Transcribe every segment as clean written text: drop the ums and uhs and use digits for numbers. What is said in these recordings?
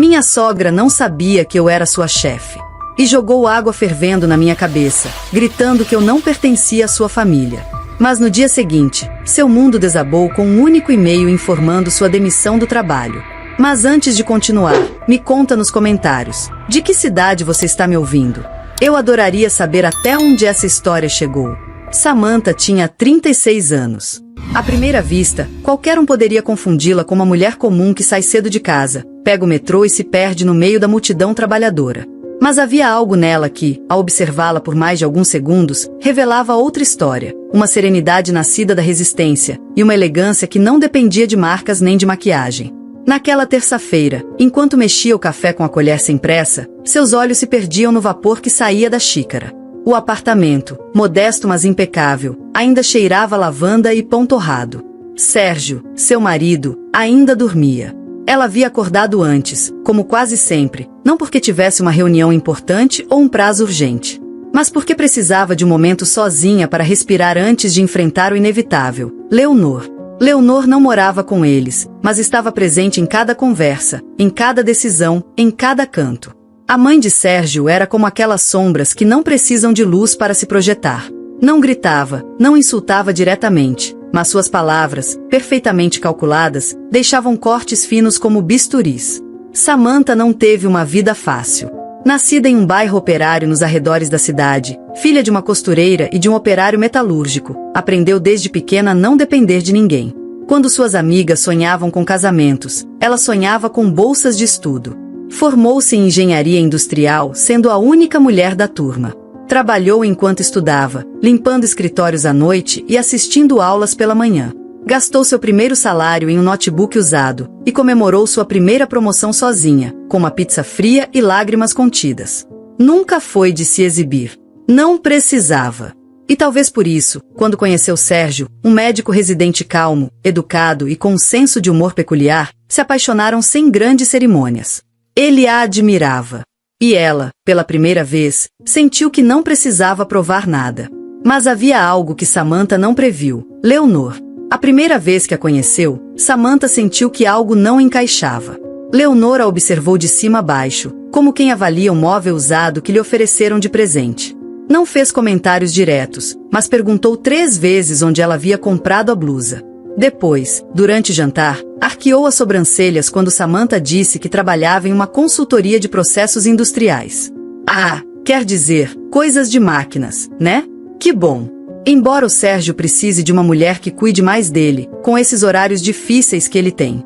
Minha sogra não sabia que eu era sua chefe. E jogou água fervendo na minha cabeça, gritando que eu não pertencia à sua família. Mas no dia seguinte, seu mundo desabou com um único e-mail informando sua demissão do trabalho. Mas antes de continuar, me conta nos comentários, de que cidade você está me ouvindo? Eu adoraria saber até onde essa história chegou. Samantha tinha 36 anos. À primeira vista, qualquer um poderia confundi-la com uma mulher comum que sai cedo de casa, pega o metrô e se perde no meio da multidão trabalhadora. Mas havia algo nela que, ao observá-la por mais de alguns segundos, revelava outra história, uma serenidade nascida da resistência, e uma elegância que não dependia de marcas nem de maquiagem. Naquela terça-feira, enquanto mexia o café com a colher sem pressa, seus olhos se perdiam no vapor que saía da xícara. O apartamento, modesto mas impecável, ainda cheirava lavanda e pão torrado. Sérgio, seu marido, ainda dormia. Ela havia acordado antes, como quase sempre, não porque tivesse uma reunião importante ou um prazo urgente, mas porque precisava de um momento sozinha para respirar antes de enfrentar o inevitável. Leonor não morava com eles, mas estava presente em cada conversa, em cada decisão, em cada canto. A mãe de Sérgio era como aquelas sombras que não precisam de luz para se projetar. Não gritava, não insultava diretamente, mas suas palavras, perfeitamente calculadas, deixavam cortes finos como bisturis. Samantha não teve uma vida fácil. Nascida em um bairro operário nos arredores da cidade, filha de uma costureira e de um operário metalúrgico, aprendeu desde pequena a não depender de ninguém. Quando suas amigas sonhavam com casamentos, ela sonhava com bolsas de estudo. Formou-se em engenharia industrial, sendo a única mulher da turma. Trabalhou enquanto estudava, limpando escritórios à noite e assistindo aulas pela manhã. Gastou seu primeiro salário em um notebook usado e comemorou sua primeira promoção sozinha, com uma pizza fria e lágrimas contidas. Nunca foi de se exibir. Não precisava. E talvez por isso, quando conheceu Sérgio, um médico residente calmo, educado e com um senso de humor peculiar, se apaixonaram sem grandes cerimônias. Ele a admirava. E ela, pela primeira vez, sentiu que não precisava provar nada. Mas havia algo que Samantha não previu: Leonor. A primeira vez que a conheceu, Samantha sentiu que algo não encaixava. Leonor a observou de cima a baixo, como quem avalia um móvel usado que lhe ofereceram de presente. Não fez comentários diretos, mas perguntou 3 vezes onde ela havia comprado a blusa. Depois, durante o jantar, arqueou as sobrancelhas quando Samantha disse que trabalhava em uma consultoria de processos industriais. Ah, quer dizer, coisas de máquinas, né? Que bom! Embora o Sérgio precise de uma mulher que cuide mais dele, com esses horários difíceis que ele tem.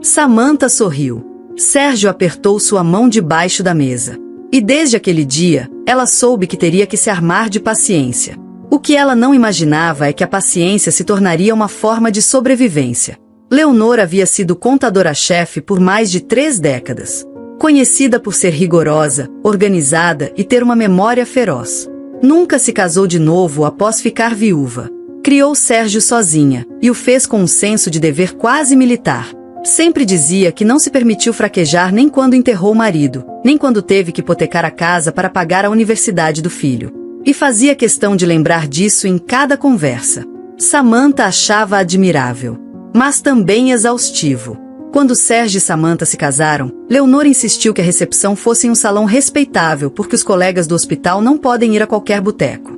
Samantha sorriu. Sérgio apertou sua mão debaixo da mesa. E desde aquele dia, ela soube que teria que se armar de paciência. O que ela não imaginava é que a paciência se tornaria uma forma de sobrevivência. Leonor havia sido contadora-chefe por mais de 3 décadas. Conhecida por ser rigorosa, organizada e ter uma memória feroz. Nunca se casou de novo após ficar viúva. Criou Sérgio sozinha, e o fez com um senso de dever quase militar. Sempre dizia que não se permitiu fraquejar nem quando enterrou o marido, nem quando teve que hipotecar a casa para pagar a universidade do filho. E fazia questão de lembrar disso em cada conversa. Samantha achava admirável, mas também exaustivo. Quando Sérgio e Samantha se casaram, Leonor insistiu que a recepção fosse em um salão respeitável porque os colegas do hospital não podem ir a qualquer boteco.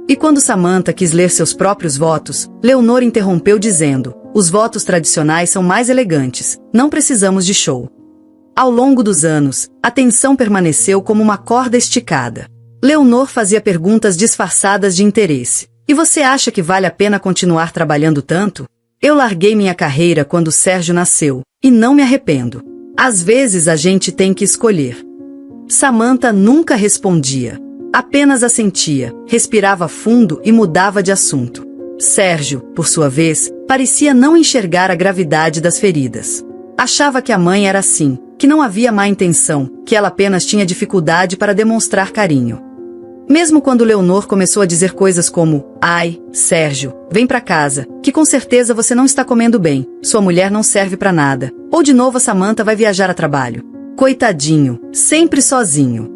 E quando Samantha quis ler seus próprios votos, Leonor interrompeu dizendo: os votos tradicionais são mais elegantes, não precisamos de show. Ao longo dos anos, a tensão permaneceu como uma corda esticada. Leonor fazia perguntas disfarçadas de interesse. E você acha que vale a pena continuar trabalhando tanto? Eu larguei minha carreira quando Sérgio nasceu, e não me arrependo. Às vezes a gente tem que escolher. Samantha nunca respondia. Apenas assentia, respirava fundo e mudava de assunto. Sérgio, por sua vez, parecia não enxergar a gravidade das feridas. Achava que a mãe era assim, que não havia má intenção, que ela apenas tinha dificuldade para demonstrar carinho. Mesmo quando Leonor começou a dizer coisas como: ai, Sérgio, vem pra casa, que com certeza você não está comendo bem, sua mulher não serve pra nada, ou de novo a Samantha vai viajar a trabalho. Coitadinho, sempre sozinho.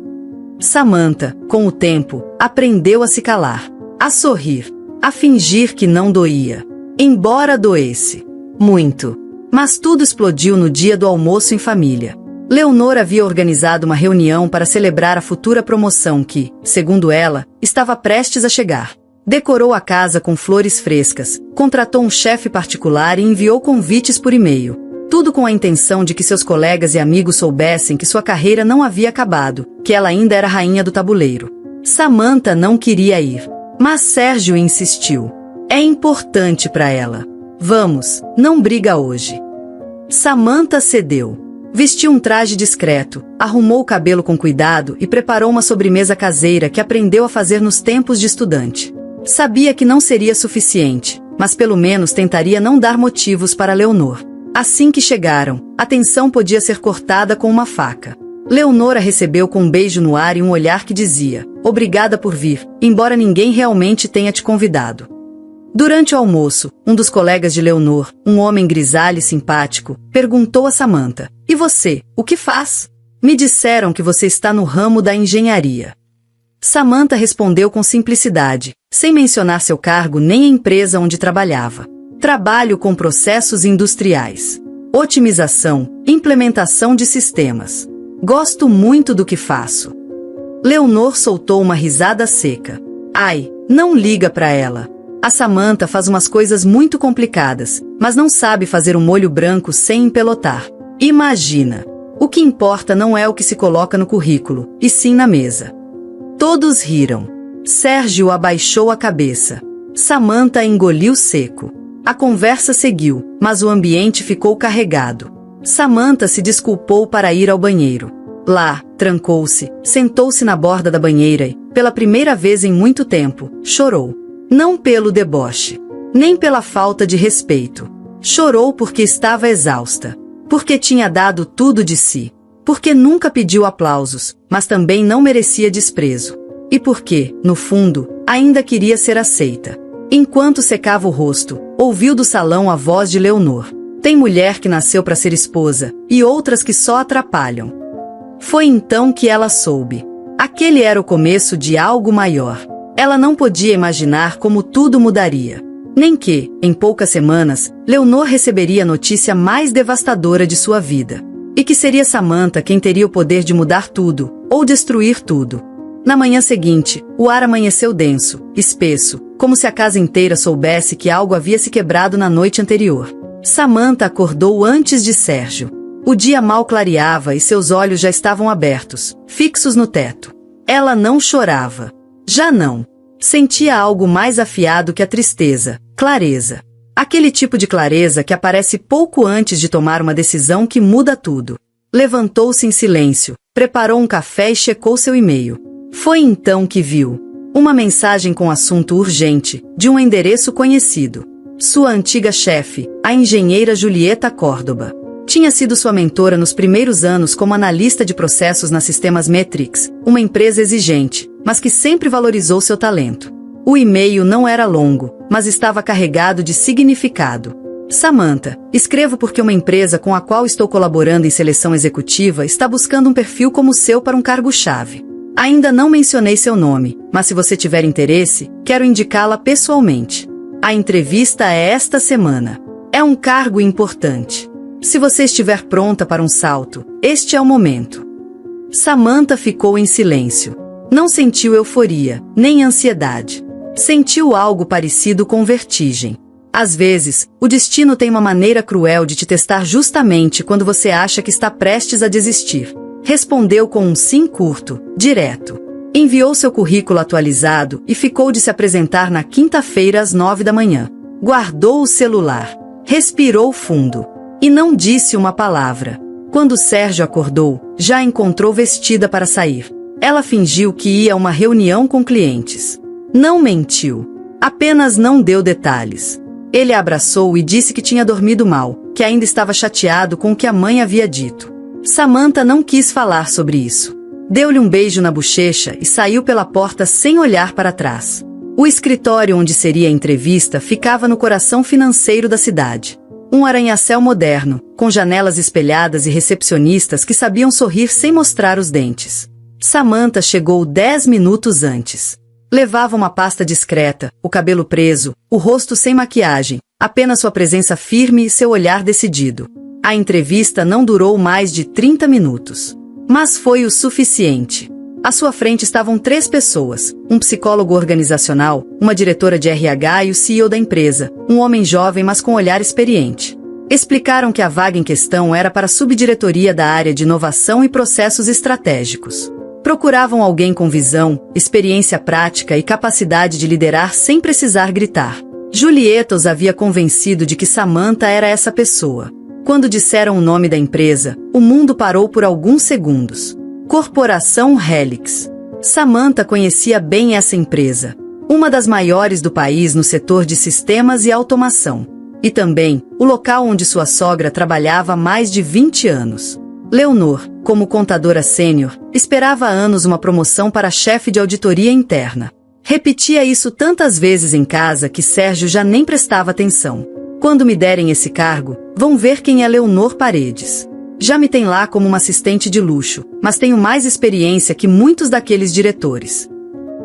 Samantha, com o tempo, aprendeu a se calar, a sorrir, a fingir que não doía. Embora doesse muito. Mas tudo explodiu no dia do almoço em família. Leonor havia organizado uma reunião para celebrar a futura promoção que, segundo ela, estava prestes a chegar. Decorou a casa com flores frescas, contratou um chefe particular e enviou convites por e-mail. Tudo com a intenção de que seus colegas e amigos soubessem que sua carreira não havia acabado, que ela ainda era rainha do tabuleiro. Samantha não queria ir, mas Sérgio insistiu. É importante para ela. Vamos, não briga hoje. Samantha cedeu. Vestiu um traje discreto, arrumou o cabelo com cuidado e preparou uma sobremesa caseira que aprendeu a fazer nos tempos de estudante. Sabia que não seria suficiente, mas pelo menos tentaria não dar motivos para Leonor. Assim que chegaram, a tensão podia ser cortada com uma faca. Leonor a recebeu com um beijo no ar e um olhar que dizia: obrigada por vir, embora ninguém realmente tenha te convidado. Durante o almoço, um dos colegas de Leonor, um homem grisalho e simpático, perguntou a Samantha: e você, o que faz? Me disseram que você está no ramo da engenharia. Samantha respondeu com simplicidade, sem mencionar seu cargo nem a empresa onde trabalhava. Trabalho com processos industriais. Otimização, implementação de sistemas. Gosto muito do que faço. Leonor soltou uma risada seca. Ai, não liga para ela. A Samantha faz umas coisas muito complicadas, mas não sabe fazer um molho branco sem empelotar. Imagina! O que importa não é o que se coloca no currículo, e sim na mesa. Todos riram. Sérgio abaixou a cabeça. Samantha engoliu seco. A conversa seguiu, mas o ambiente ficou carregado. Samantha se desculpou para ir ao banheiro. Lá, trancou-se, sentou-se na borda da banheira e, pela primeira vez em muito tempo, chorou. Não pelo deboche, nem pela falta de respeito. Chorou porque estava exausta. Porque tinha dado tudo de si. Porque nunca pediu aplausos, mas também não merecia desprezo. E porque, no fundo, ainda queria ser aceita. Enquanto secava o rosto, ouviu do salão a voz de Leonor. Tem mulher que nasceu para ser esposa, e outras que só atrapalham. Foi então que ela soube. Aquele era o começo de algo maior. Ela não podia imaginar como tudo mudaria. Nem que, em poucas semanas, Leonor receberia a notícia mais devastadora de sua vida. E que seria Samantha quem teria o poder de mudar tudo, ou destruir tudo. Na manhã seguinte, o ar amanheceu denso, espesso, como se a casa inteira soubesse que algo havia se quebrado na noite anterior. Samantha acordou antes de Sérgio. O dia mal clareava e seus olhos já estavam abertos, fixos no teto. Ela não chorava. Já não. Sentia algo mais afiado que a tristeza, clareza. Aquele tipo de clareza que aparece pouco antes de tomar uma decisão que muda tudo. Levantou-se em silêncio, preparou um café e checou seu e-mail. Foi então que viu uma mensagem com assunto urgente, de um endereço conhecido. Sua antiga chefe, a engenheira Julieta Córdoba. Tinha sido sua mentora nos primeiros anos como analista de processos na Sistemas Metrix, uma empresa exigente, mas que sempre valorizou seu talento. O e-mail não era longo, mas estava carregado de significado. Samantha, escrevo porque uma empresa com a qual estou colaborando em seleção executiva está buscando um perfil como o seu para um cargo-chave. Ainda não mencionei seu nome, mas se você tiver interesse, quero indicá-la pessoalmente. A entrevista é esta semana. É um cargo importante. Se você estiver pronta para um salto, este é o momento. Samantha ficou em silêncio. Não sentiu euforia, nem ansiedade. Sentiu algo parecido com vertigem. Às vezes, o destino tem uma maneira cruel de te testar justamente quando você acha que está prestes a desistir. Respondeu com um sim curto, direto. Enviou seu currículo atualizado e ficou de se apresentar na quinta-feira às 9 da manhã. Guardou o celular. Respirou fundo. E não disse uma palavra. Quando Sérgio acordou, já a encontrou vestida para sair. Ela fingiu que ia a uma reunião com clientes. Não mentiu. Apenas não deu detalhes. Ele a abraçou e disse que tinha dormido mal, que ainda estava chateado com o que a mãe havia dito. Samantha não quis falar sobre isso. Deu-lhe um beijo na bochecha e saiu pela porta sem olhar para trás. O escritório onde seria a entrevista ficava no coração financeiro da cidade. Um arranha-céu moderno, com janelas espelhadas e recepcionistas que sabiam sorrir sem mostrar os dentes. Samantha chegou 10 minutos antes. Levava uma pasta discreta, o cabelo preso, o rosto sem maquiagem, apenas sua presença firme e seu olhar decidido. A entrevista não durou mais de 30 minutos. Mas foi o suficiente. À sua frente estavam 3 pessoas, um psicólogo organizacional, uma diretora de RH e o CEO da empresa, um homem jovem mas com olhar experiente. Explicaram que a vaga em questão era para a subdiretoria da área de inovação e processos estratégicos. Procuravam alguém com visão, experiência prática e capacidade de liderar sem precisar gritar. Julieta os havia convencido de que Samantha era essa pessoa. Quando disseram o nome da empresa, o mundo parou por alguns segundos. Corporação Helix. Samantha conhecia bem essa empresa, uma das maiores do país no setor de sistemas e automação. E também, o local onde sua sogra trabalhava há mais de 20 anos. Leonor, como contadora sênior, esperava há anos uma promoção para chefe de auditoria interna. Repetia isso tantas vezes em casa que Sérgio já nem prestava atenção. Quando me derem esse cargo, vão ver quem é Leonor Paredes. Já me tem lá como uma assistente de luxo, mas tenho mais experiência que muitos daqueles diretores.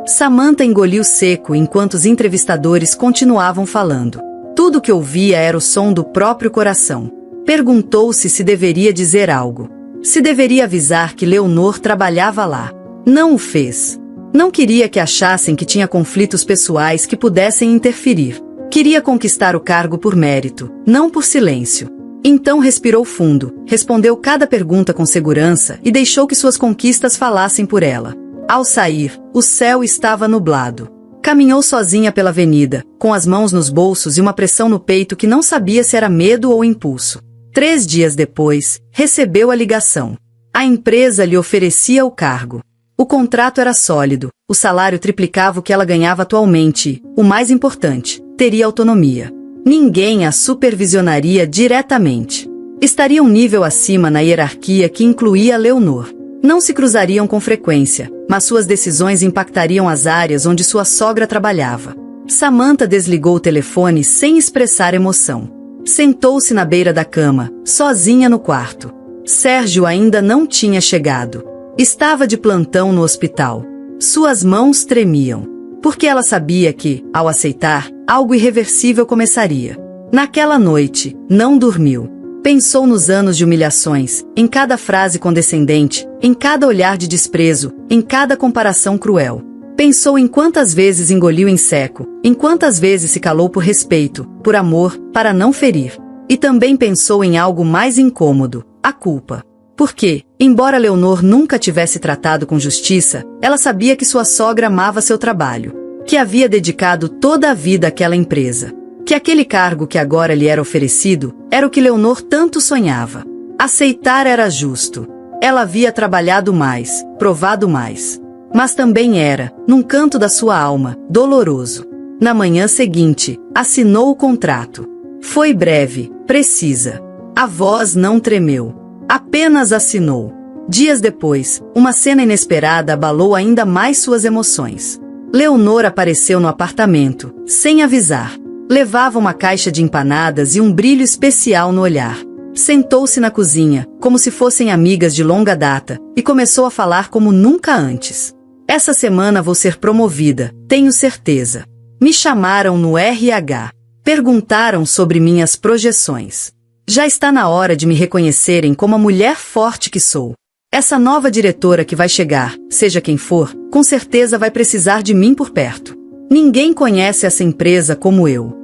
Samantha engoliu seco enquanto os entrevistadores continuavam falando. Tudo que ouvia era o som do próprio coração. Perguntou-se se deveria dizer algo. Se deveria avisar que Leonor trabalhava lá. Não o fez. Não queria que achassem que tinha conflitos pessoais que pudessem interferir. Queria conquistar o cargo por mérito, não por silêncio. Então respirou fundo, respondeu cada pergunta com segurança e deixou que suas conquistas falassem por ela. Ao sair, o céu estava nublado. Caminhou sozinha pela avenida, com as mãos nos bolsos e uma pressão no peito que não sabia se era medo ou impulso. 3 dias depois, recebeu a ligação. A empresa lhe oferecia o cargo. O contrato era sólido, o salário triplicava o que ela ganhava atualmente e, o mais importante, teria autonomia. Ninguém a supervisionaria diretamente. Estaria um nível acima na hierarquia que incluía Leonor. Não se cruzariam com frequência, mas suas decisões impactariam as áreas onde sua sogra trabalhava. Samantha desligou o telefone sem expressar emoção. Sentou-se na beira da cama, sozinha no quarto. Sérgio ainda não tinha chegado. Estava de plantão no hospital. Suas mãos tremiam. Porque ela sabia que, ao aceitar, algo irreversível começaria. Naquela noite, não dormiu. Pensou nos anos de humilhações, em cada frase condescendente, em cada olhar de desprezo, em cada comparação cruel. Pensou em quantas vezes engoliu em seco, em quantas vezes se calou por respeito, por amor, para não ferir. E também pensou em algo mais incômodo, a culpa. Porque, embora Leonor nunca tivesse tratado com justiça, ela sabia que sua sogra amava seu trabalho, que havia dedicado toda a vida àquela empresa, que aquele cargo que agora lhe era oferecido era o que Leonor tanto sonhava. Aceitar era justo. Ela havia trabalhado mais, provado mais. Mas também era, num canto da sua alma, doloroso. Na manhã seguinte, assinou o contrato. Foi breve, precisa. A voz não tremeu. Apenas assinou. Dias depois, uma cena inesperada abalou ainda mais suas emoções. Leonor apareceu no apartamento, sem avisar. Levava uma caixa de empanadas e um brilho especial no olhar. Sentou-se na cozinha, como se fossem amigas de longa data, e começou a falar como nunca antes. Essa semana vou ser promovida, tenho certeza. Me chamaram no RH. Perguntaram sobre minhas projeções. Já está na hora de me reconhecerem como a mulher forte que sou. Essa nova diretora que vai chegar, seja quem for, com certeza vai precisar de mim por perto. Ninguém conhece essa empresa como eu.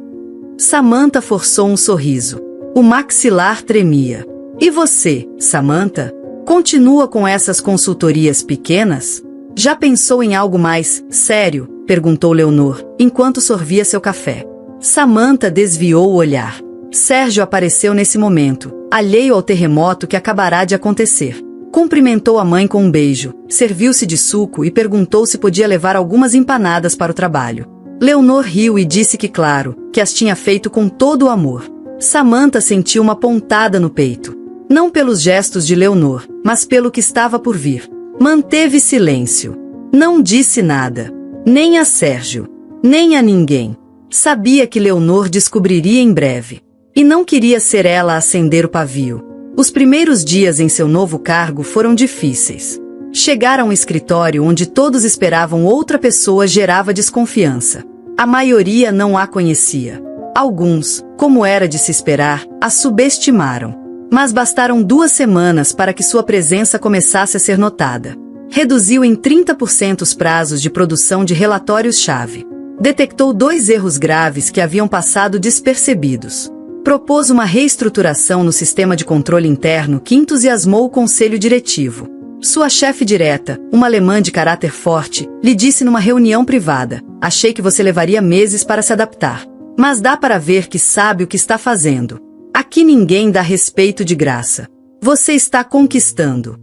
Samantha forçou um sorriso. O maxilar tremia. E você, Samantha? Continua com essas consultorias pequenas? Já pensou em algo mais sério? Perguntou Leonor, enquanto sorvia seu café. Samantha desviou o olhar. Sérgio apareceu nesse momento, alheio ao terremoto que acabará de acontecer. Cumprimentou a mãe com um beijo, serviu-se de suco e perguntou se podia levar algumas empanadas para o trabalho. Leonor riu e disse que claro, que as tinha feito com todo o amor. Samantha sentiu uma pontada no peito. Não pelos gestos de Leonor, mas pelo que estava por vir. Manteve silêncio. Não disse nada. Nem a Sérgio. Nem a ninguém. Sabia que Leonor descobriria em breve. E não queria ser ela a acender o pavio. Os primeiros dias em seu novo cargo foram difíceis. Chegar a um escritório onde todos esperavam outra pessoa gerava desconfiança. A maioria não a conhecia. Alguns, como era de se esperar, a subestimaram. Mas bastaram 2 semanas para que sua presença começasse a ser notada. Reduziu em 30% os prazos de produção de relatórios-chave. Detectou 2 erros graves que haviam passado despercebidos. Propôs uma reestruturação no sistema de controle interno que entusiasmou o conselho diretivo. Sua chefe direta, uma alemã de caráter forte, lhe disse numa reunião privada: "Achei que você levaria meses para se adaptar. Mas dá para ver que sabe o que está fazendo. Aqui ninguém dá respeito de graça. Você está conquistando."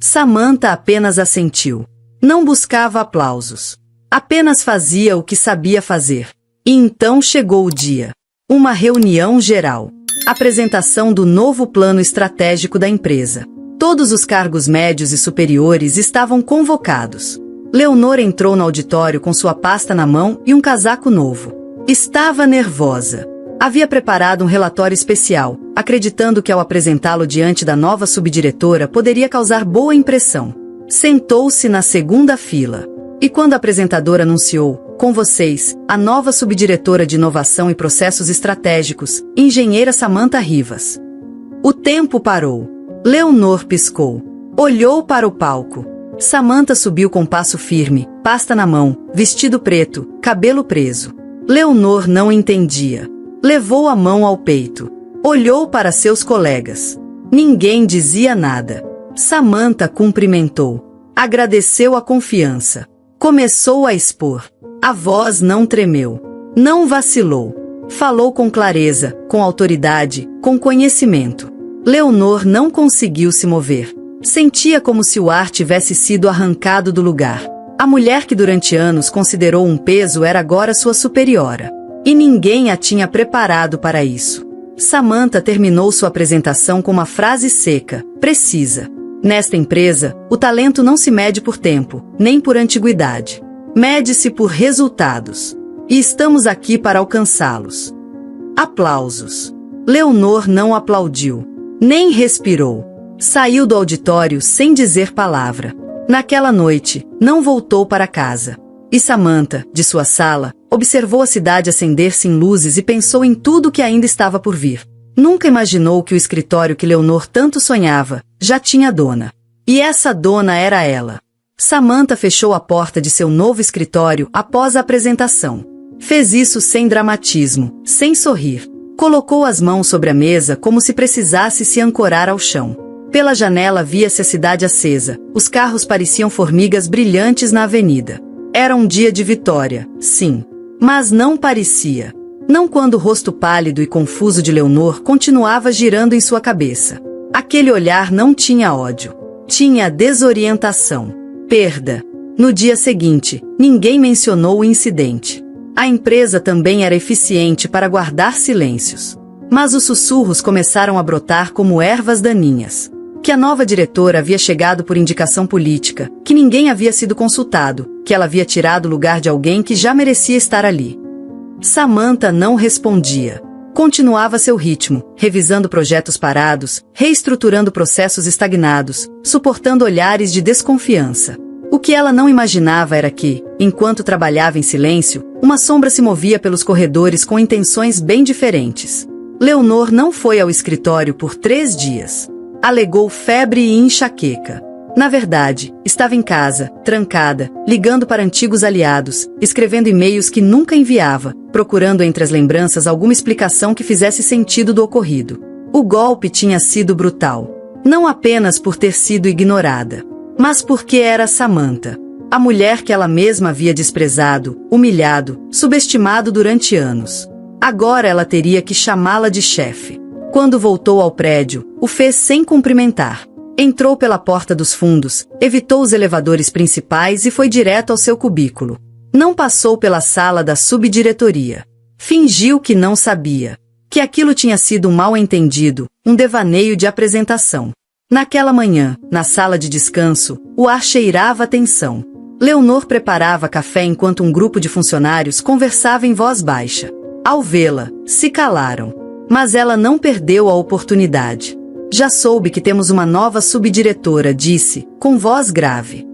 Samantha apenas assentiu. Não buscava aplausos. Apenas fazia o que sabia fazer. E então chegou o dia. Uma reunião geral. Apresentação do novo plano estratégico da empresa. Todos os cargos médios e superiores estavam convocados. Leonor entrou no auditório com sua pasta na mão e um casaco novo. Estava nervosa. Havia preparado um relatório especial, acreditando que ao apresentá-lo diante da nova subdiretora poderia causar boa impressão. Sentou-se na segunda fila. E quando a apresentadora anunciou: "Com vocês, a nova subdiretora de Inovação e Processos Estratégicos, engenheira Samantha Rivas." O tempo parou. Leonor piscou. Olhou para o palco. Samantha subiu com passo firme, pasta na mão, vestido preto, cabelo preso. Leonor não entendia. Levou a mão ao peito. Olhou para seus colegas. Ninguém dizia nada. Samantha cumprimentou. Agradeceu a confiança. Começou a expor. A voz não tremeu. Não vacilou. Falou com clareza, com autoridade, com conhecimento. Leonor não conseguiu se mover. Sentia como se o ar tivesse sido arrancado do lugar. A mulher que durante anos considerou um peso era agora sua superiora. E ninguém a tinha preparado para isso. Samantha terminou sua apresentação com uma frase seca, precisa. Nesta empresa, o talento não se mede por tempo, nem por antiguidade. Mede-se por resultados. E estamos aqui para alcançá-los. Aplausos. Leonor não aplaudiu. Nem respirou. Saiu do auditório sem dizer palavra. Naquela noite, não voltou para casa. E Samantha, de sua sala, observou a cidade acender-se em luzes e pensou em tudo que ainda estava por vir. Nunca imaginou que o escritório que Leonor tanto sonhava, já tinha dona. E essa dona era ela. Samantha fechou a porta de seu novo escritório após a apresentação. Fez isso sem dramatismo, sem sorrir. Colocou as mãos sobre a mesa como se precisasse se ancorar ao chão. Pela janela via-se a cidade acesa. Os carros pareciam formigas brilhantes na avenida. Era um dia de vitória, sim. Mas não parecia. Não quando o rosto pálido e confuso de Leonor continuava girando em sua cabeça. Aquele olhar não tinha ódio. Tinha desorientação. Perda. No dia seguinte, ninguém mencionou o incidente. A empresa também era eficiente para guardar silêncios. Mas os sussurros começaram a brotar como ervas daninhas. Que a nova diretora havia chegado por indicação política, que ninguém havia sido consultado, que ela havia tirado o lugar de alguém que já merecia estar ali. Samantha não respondia. Continuava seu ritmo, revisando projetos parados, reestruturando processos estagnados, suportando olhares de desconfiança. O que ela não imaginava era que, enquanto trabalhava em silêncio, uma sombra se movia pelos corredores com intenções bem diferentes. Leonor não foi ao escritório por 3 dias. Alegou febre e enxaqueca. Na verdade, estava em casa, trancada, ligando para antigos aliados, escrevendo e-mails que nunca enviava, procurando entre as lembranças alguma explicação que fizesse sentido do ocorrido. O golpe tinha sido brutal. Não apenas por ter sido ignorada, mas porque era Samantha. A mulher que ela mesma havia desprezado, humilhado, subestimado durante anos. Agora ela teria que chamá-la de chefe. Quando voltou ao prédio, o fez sem cumprimentar. Entrou pela porta dos fundos, evitou os elevadores principais e foi direto ao seu cubículo. Não passou pela sala da subdiretoria. Fingiu que não sabia. Que aquilo tinha sido um mal-entendido, um devaneio de apresentação. Naquela manhã, na sala de descanso, o ar cheirava a tensão. Leonor preparava café enquanto um grupo de funcionários conversava em voz baixa. Ao vê-la, se calaram. Mas ela não perdeu a oportunidade. Já soube que temos uma nova subdiretora, disse, com voz grave.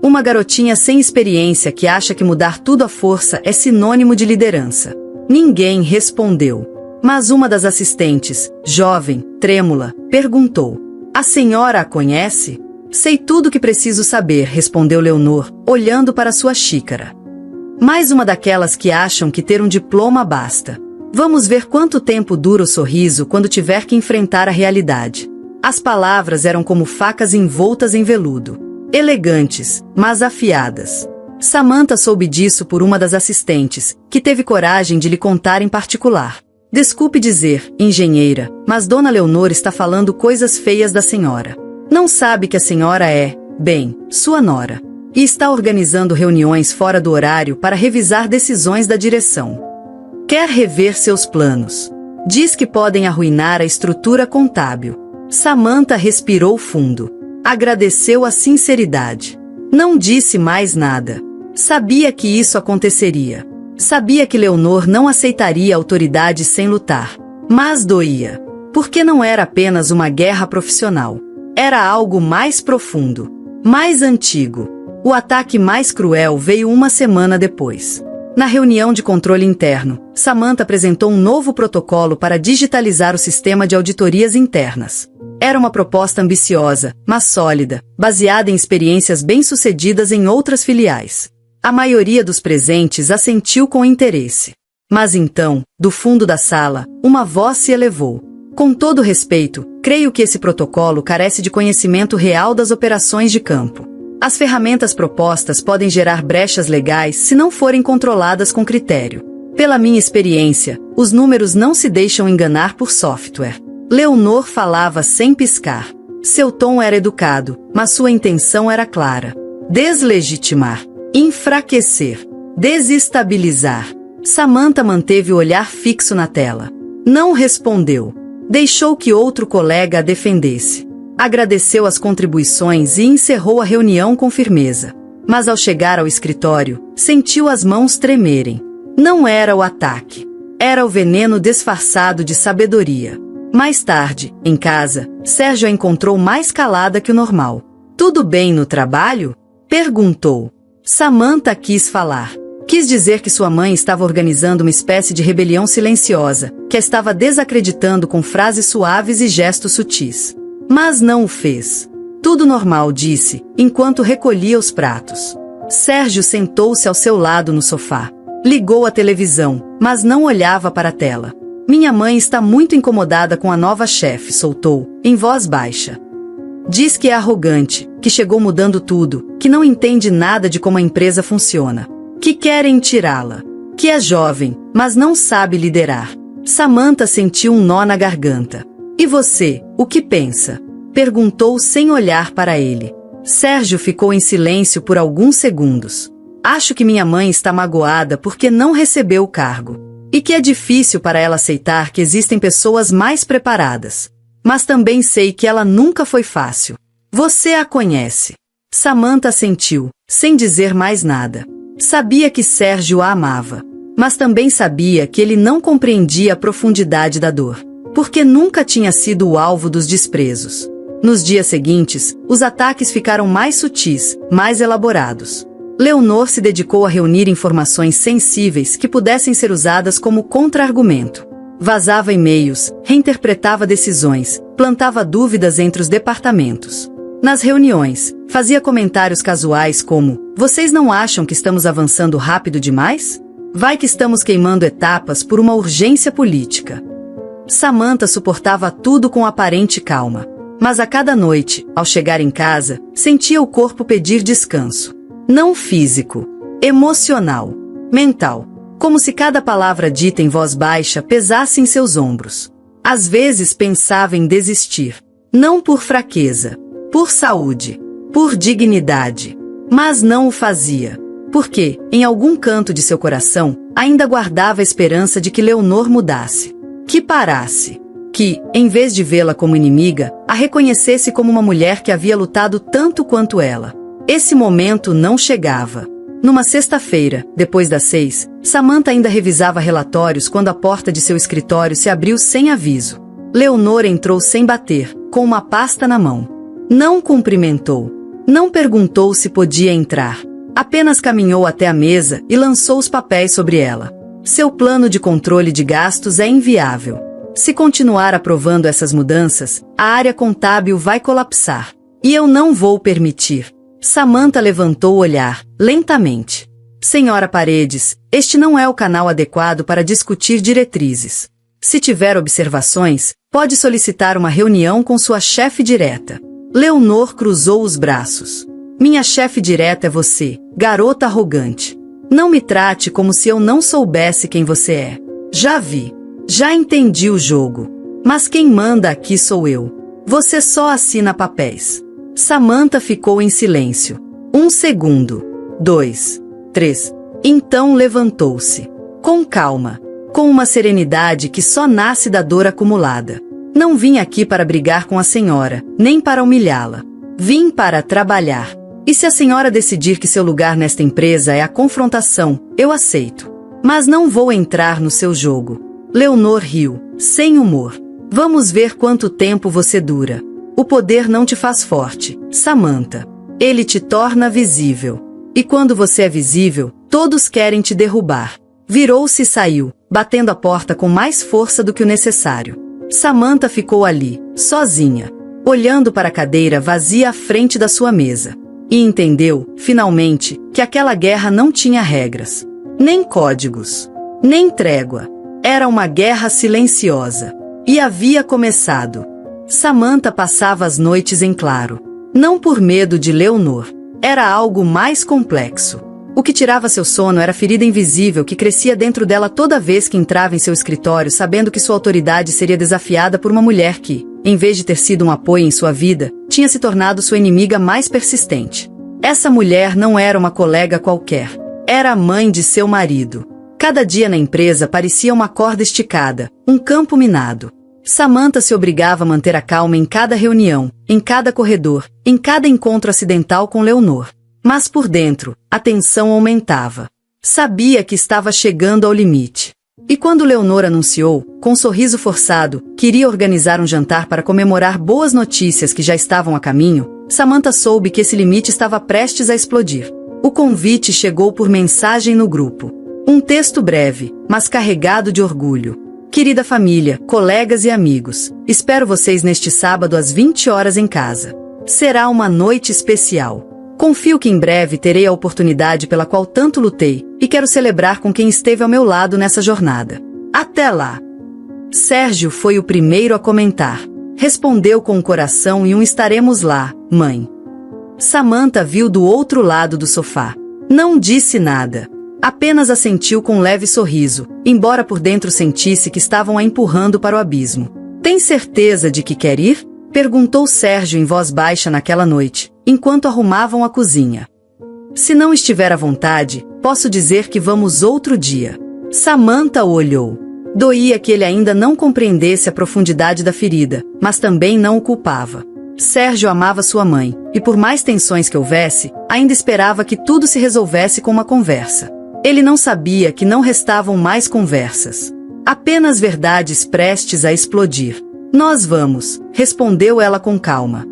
Uma garotinha sem experiência que acha que mudar tudo à força é sinônimo de liderança. Ninguém respondeu. Mas uma das assistentes, jovem, trêmula, perguntou: "A senhora a conhece?" "Sei tudo o que preciso saber", respondeu Leonor, olhando para sua xícara. Mais uma daquelas que acham que ter um diploma basta. Vamos ver quanto tempo dura o sorriso quando tiver que enfrentar a realidade. As palavras eram como facas envoltas em veludo. Elegantes, mas afiadas. Samantha soube disso por uma das assistentes, que teve coragem de lhe contar em particular. "Desculpe dizer, engenheira, mas Dona Leonor está falando coisas feias da senhora. Não sabe que a senhora é, bem, sua nora. E está organizando reuniões fora do horário para revisar decisões da direção. Quer rever seus planos. Diz que podem arruinar a estrutura contábil." Samantha respirou fundo. Agradeceu a sinceridade. Não disse mais nada. Sabia que isso aconteceria. Sabia que Leonor não aceitaria autoridade sem lutar. Mas doía. Porque não era apenas uma guerra profissional. Era algo mais profundo. Mais antigo. O ataque mais cruel veio uma semana depois. Na reunião de controle interno, Samantha apresentou um novo protocolo para digitalizar o sistema de auditorias internas. Era uma proposta ambiciosa, mas sólida, baseada em experiências bem-sucedidas em outras filiais. A maioria dos presentes assentiu com interesse. Mas então, do fundo da sala, uma voz se elevou. "Com todo respeito, creio que esse protocolo carece de conhecimento real das operações de campo. As ferramentas propostas podem gerar brechas legais se não forem controladas com critério. Pela minha experiência, os números não se deixam enganar por software." Leonor falava sem piscar. Seu tom era educado, mas sua intenção era clara. Deslegitimar. Enfraquecer. Desestabilizar. Samantha manteve o olhar fixo na tela. Não respondeu. Deixou que outro colega a defendesse. Agradeceu as contribuições e encerrou a reunião com firmeza. Mas ao chegar ao escritório, sentiu as mãos tremerem. Não era o ataque. Era o veneno disfarçado de sabedoria. Mais tarde, em casa, Sérgio a encontrou mais calada que o normal. "Tudo bem no trabalho?" perguntou. Samantha quis falar. Quis dizer que sua mãe estava organizando uma espécie de rebelião silenciosa, que a estava desacreditando com frases suaves e gestos sutis. Mas não o fez. "Tudo normal", disse, enquanto recolhia os pratos. Sérgio sentou-se ao seu lado no sofá. Ligou a televisão, mas não olhava para a tela. "Minha mãe está muito incomodada com a nova chefe", soltou, em voz baixa. "Diz que é arrogante, que chegou mudando tudo, que não entende nada de como a empresa funciona. Que querem tirá-la. Que é jovem, mas não sabe liderar." Samantha sentiu um nó na garganta. "E você, o que pensa?" perguntou sem olhar para ele. Sérgio ficou em silêncio por alguns segundos. "Acho que minha mãe está magoada porque não recebeu o cargo. E que é difícil para ela aceitar que existem pessoas mais preparadas. Mas também sei que ela nunca foi fácil. Você a conhece." Samantha assentiu, sem dizer mais nada. Sabia que Sérgio a amava. Mas também sabia que ele não compreendia a profundidade da dor. Porque nunca tinha sido o alvo dos desprezos. Nos dias seguintes, os ataques ficaram mais sutis, mais elaborados. Leonor se dedicou a reunir informações sensíveis que pudessem ser usadas como contra-argumento. Vazava e-mails, reinterpretava decisões, plantava dúvidas entre os departamentos. Nas reuniões, fazia comentários casuais como: "Vocês não acham que estamos avançando rápido demais? Vai que estamos queimando etapas por uma urgência política." Samantha suportava tudo com aparente calma. Mas a cada noite, ao chegar em casa, sentia o corpo pedir descanso. Não físico, emocional, mental. Como se cada palavra dita em voz baixa pesasse em seus ombros. Às vezes pensava em desistir. Não por fraqueza, por saúde, por dignidade. Mas não o fazia. Porque, em algum canto de seu coração, ainda guardava a esperança de que Leonor mudasse. Que parasse. Que, em vez de vê-la como inimiga, a reconhecesse como uma mulher que havia lutado tanto quanto ela. Esse momento não chegava. Numa sexta-feira, depois das 6, Samantha ainda revisava relatórios quando a porta de seu escritório se abriu sem aviso. Leonor entrou sem bater, com uma pasta na mão. Não cumprimentou. Não perguntou se podia entrar. Apenas caminhou até a mesa e lançou os papéis sobre ela. Seu plano de controle de gastos é inviável. Se continuar aprovando essas mudanças, a área contábil vai colapsar. E eu não vou permitir. Samantha levantou o olhar, lentamente. Senhora Paredes, este não é o canal adequado para discutir diretrizes. Se tiver observações, pode solicitar uma reunião com sua chefe direta. Leonor cruzou os braços. Minha chefe direta é você, garota arrogante. Não me trate como se eu não soubesse quem você é. Já vi. Já entendi o jogo. Mas quem manda aqui sou eu. Você só assina papéis. Samantha ficou em silêncio. 1 segundo. 2. 3. Então levantou-se. Com calma. Com uma serenidade que só nasce da dor acumulada. Não vim aqui para brigar com a senhora, nem para humilhá-la. Vim para trabalhar. E se a senhora decidir que seu lugar nesta empresa é a confrontação, eu aceito. Mas não vou entrar no seu jogo. Leonor riu, sem humor. Vamos ver quanto tempo você dura. O poder não te faz forte, Samantha. Ele te torna visível. E quando você é visível, todos querem te derrubar. Virou-se e saiu, batendo a porta com mais força do que o necessário. Samantha ficou ali, sozinha, olhando para a cadeira vazia à frente da sua mesa. E entendeu, finalmente, que aquela guerra não tinha regras. Nem códigos. Nem trégua. Era uma guerra silenciosa. E havia começado. Samantha passava as noites em claro. Não por medo de Leonor. Era algo mais complexo. O que tirava seu sono era a ferida invisível que crescia dentro dela toda vez que entrava em seu escritório sabendo que sua autoridade seria desafiada por uma mulher que, em vez de ter sido um apoio em sua vida, tinha se tornado sua inimiga mais persistente. Essa mulher não era uma colega qualquer. Era a mãe de seu marido. Cada dia na empresa parecia uma corda esticada, um campo minado. Samantha se obrigava a manter a calma em cada reunião, em cada corredor, em cada encontro acidental com Leonor. Mas por dentro, a tensão aumentava. Sabia que estava chegando ao limite. E quando Leonor anunciou, com um sorriso forçado, que iria organizar um jantar para comemorar boas notícias que já estavam a caminho, Samantha soube que esse limite estava prestes a explodir. O convite chegou por mensagem no grupo. Um texto breve, mas carregado de orgulho. Querida família, colegas e amigos, espero vocês neste sábado às 20 horas em casa. Será uma noite especial. Confio que em breve terei a oportunidade pela qual tanto lutei, e quero celebrar com quem esteve ao meu lado nessa jornada. Até lá! Sérgio foi o primeiro a comentar. Respondeu com o coração e um estaremos lá, mãe. Samantha viu do outro lado do sofá. Não disse nada. Apenas assentiu com um leve sorriso, embora por dentro sentisse que estavam a empurrando para o abismo. Tem certeza de que quer ir? Perguntou Sérgio em voz baixa naquela noite, enquanto arrumavam a cozinha. Se não estiver à vontade, posso dizer que vamos outro dia. Samantha o olhou. Doía que ele ainda não compreendesse a profundidade da ferida, mas também não o culpava. Sérgio amava sua mãe, e por mais tensões que houvesse, ainda esperava que tudo se resolvesse com uma conversa. Ele não sabia que não restavam mais conversas. Apenas verdades prestes a explodir. Nós vamos, respondeu ela com calma.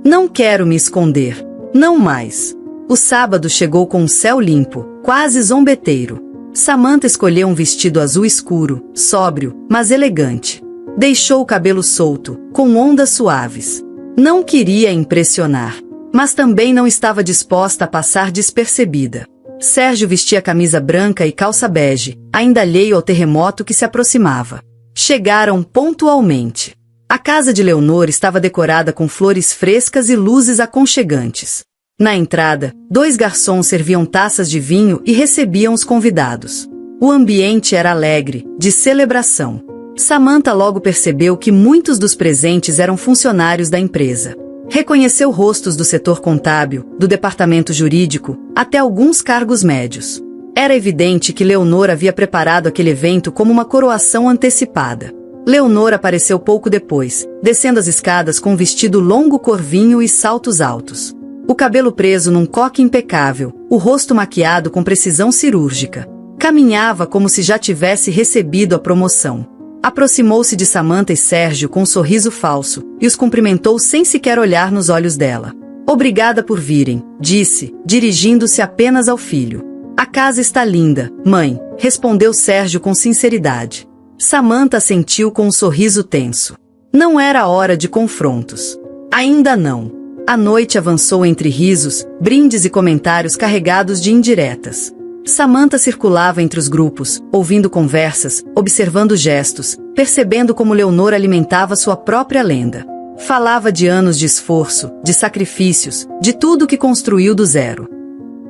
Não quero me esconder. Não mais. O sábado chegou com um céu limpo, quase zombeteiro. Samantha escolheu um vestido azul escuro, sóbrio, mas elegante. Deixou o cabelo solto, com ondas suaves. Não queria impressionar, mas também não estava disposta a passar despercebida. Sérgio vestia camisa branca e calça bege, ainda alheio ao terremoto que se aproximava. Chegaram pontualmente. A casa de Leonor estava decorada com flores frescas e luzes aconchegantes. Na entrada, 2 garçons serviam taças de vinho e recebiam os convidados. O ambiente era alegre, de celebração. Samantha logo percebeu que muitos dos presentes eram funcionários da empresa. Reconheceu rostos do setor contábil, do departamento jurídico, até alguns cargos médios. Era evidente que Leonor havia preparado aquele evento como uma coroação antecipada. Leonor apareceu pouco depois, descendo as escadas com um vestido longo cor vinho e saltos altos. O cabelo preso num coque impecável, o rosto maquiado com precisão cirúrgica. Caminhava como se já tivesse recebido a promoção. Aproximou-se de Samantha e Sérgio com um sorriso falso, e os cumprimentou sem sequer olhar nos olhos dela. Obrigada por virem, disse, dirigindo-se apenas ao filho. A casa está linda, mãe, respondeu Sérgio com sinceridade. Samantha assentiu com um sorriso tenso. Não era hora de confrontos. Ainda não. A noite avançou entre risos, brindes e comentários carregados de indiretas. Samantha circulava entre os grupos, ouvindo conversas, observando gestos, percebendo como Leonor alimentava sua própria lenda. Falava de anos de esforço, de sacrifícios, de tudo que construiu do zero.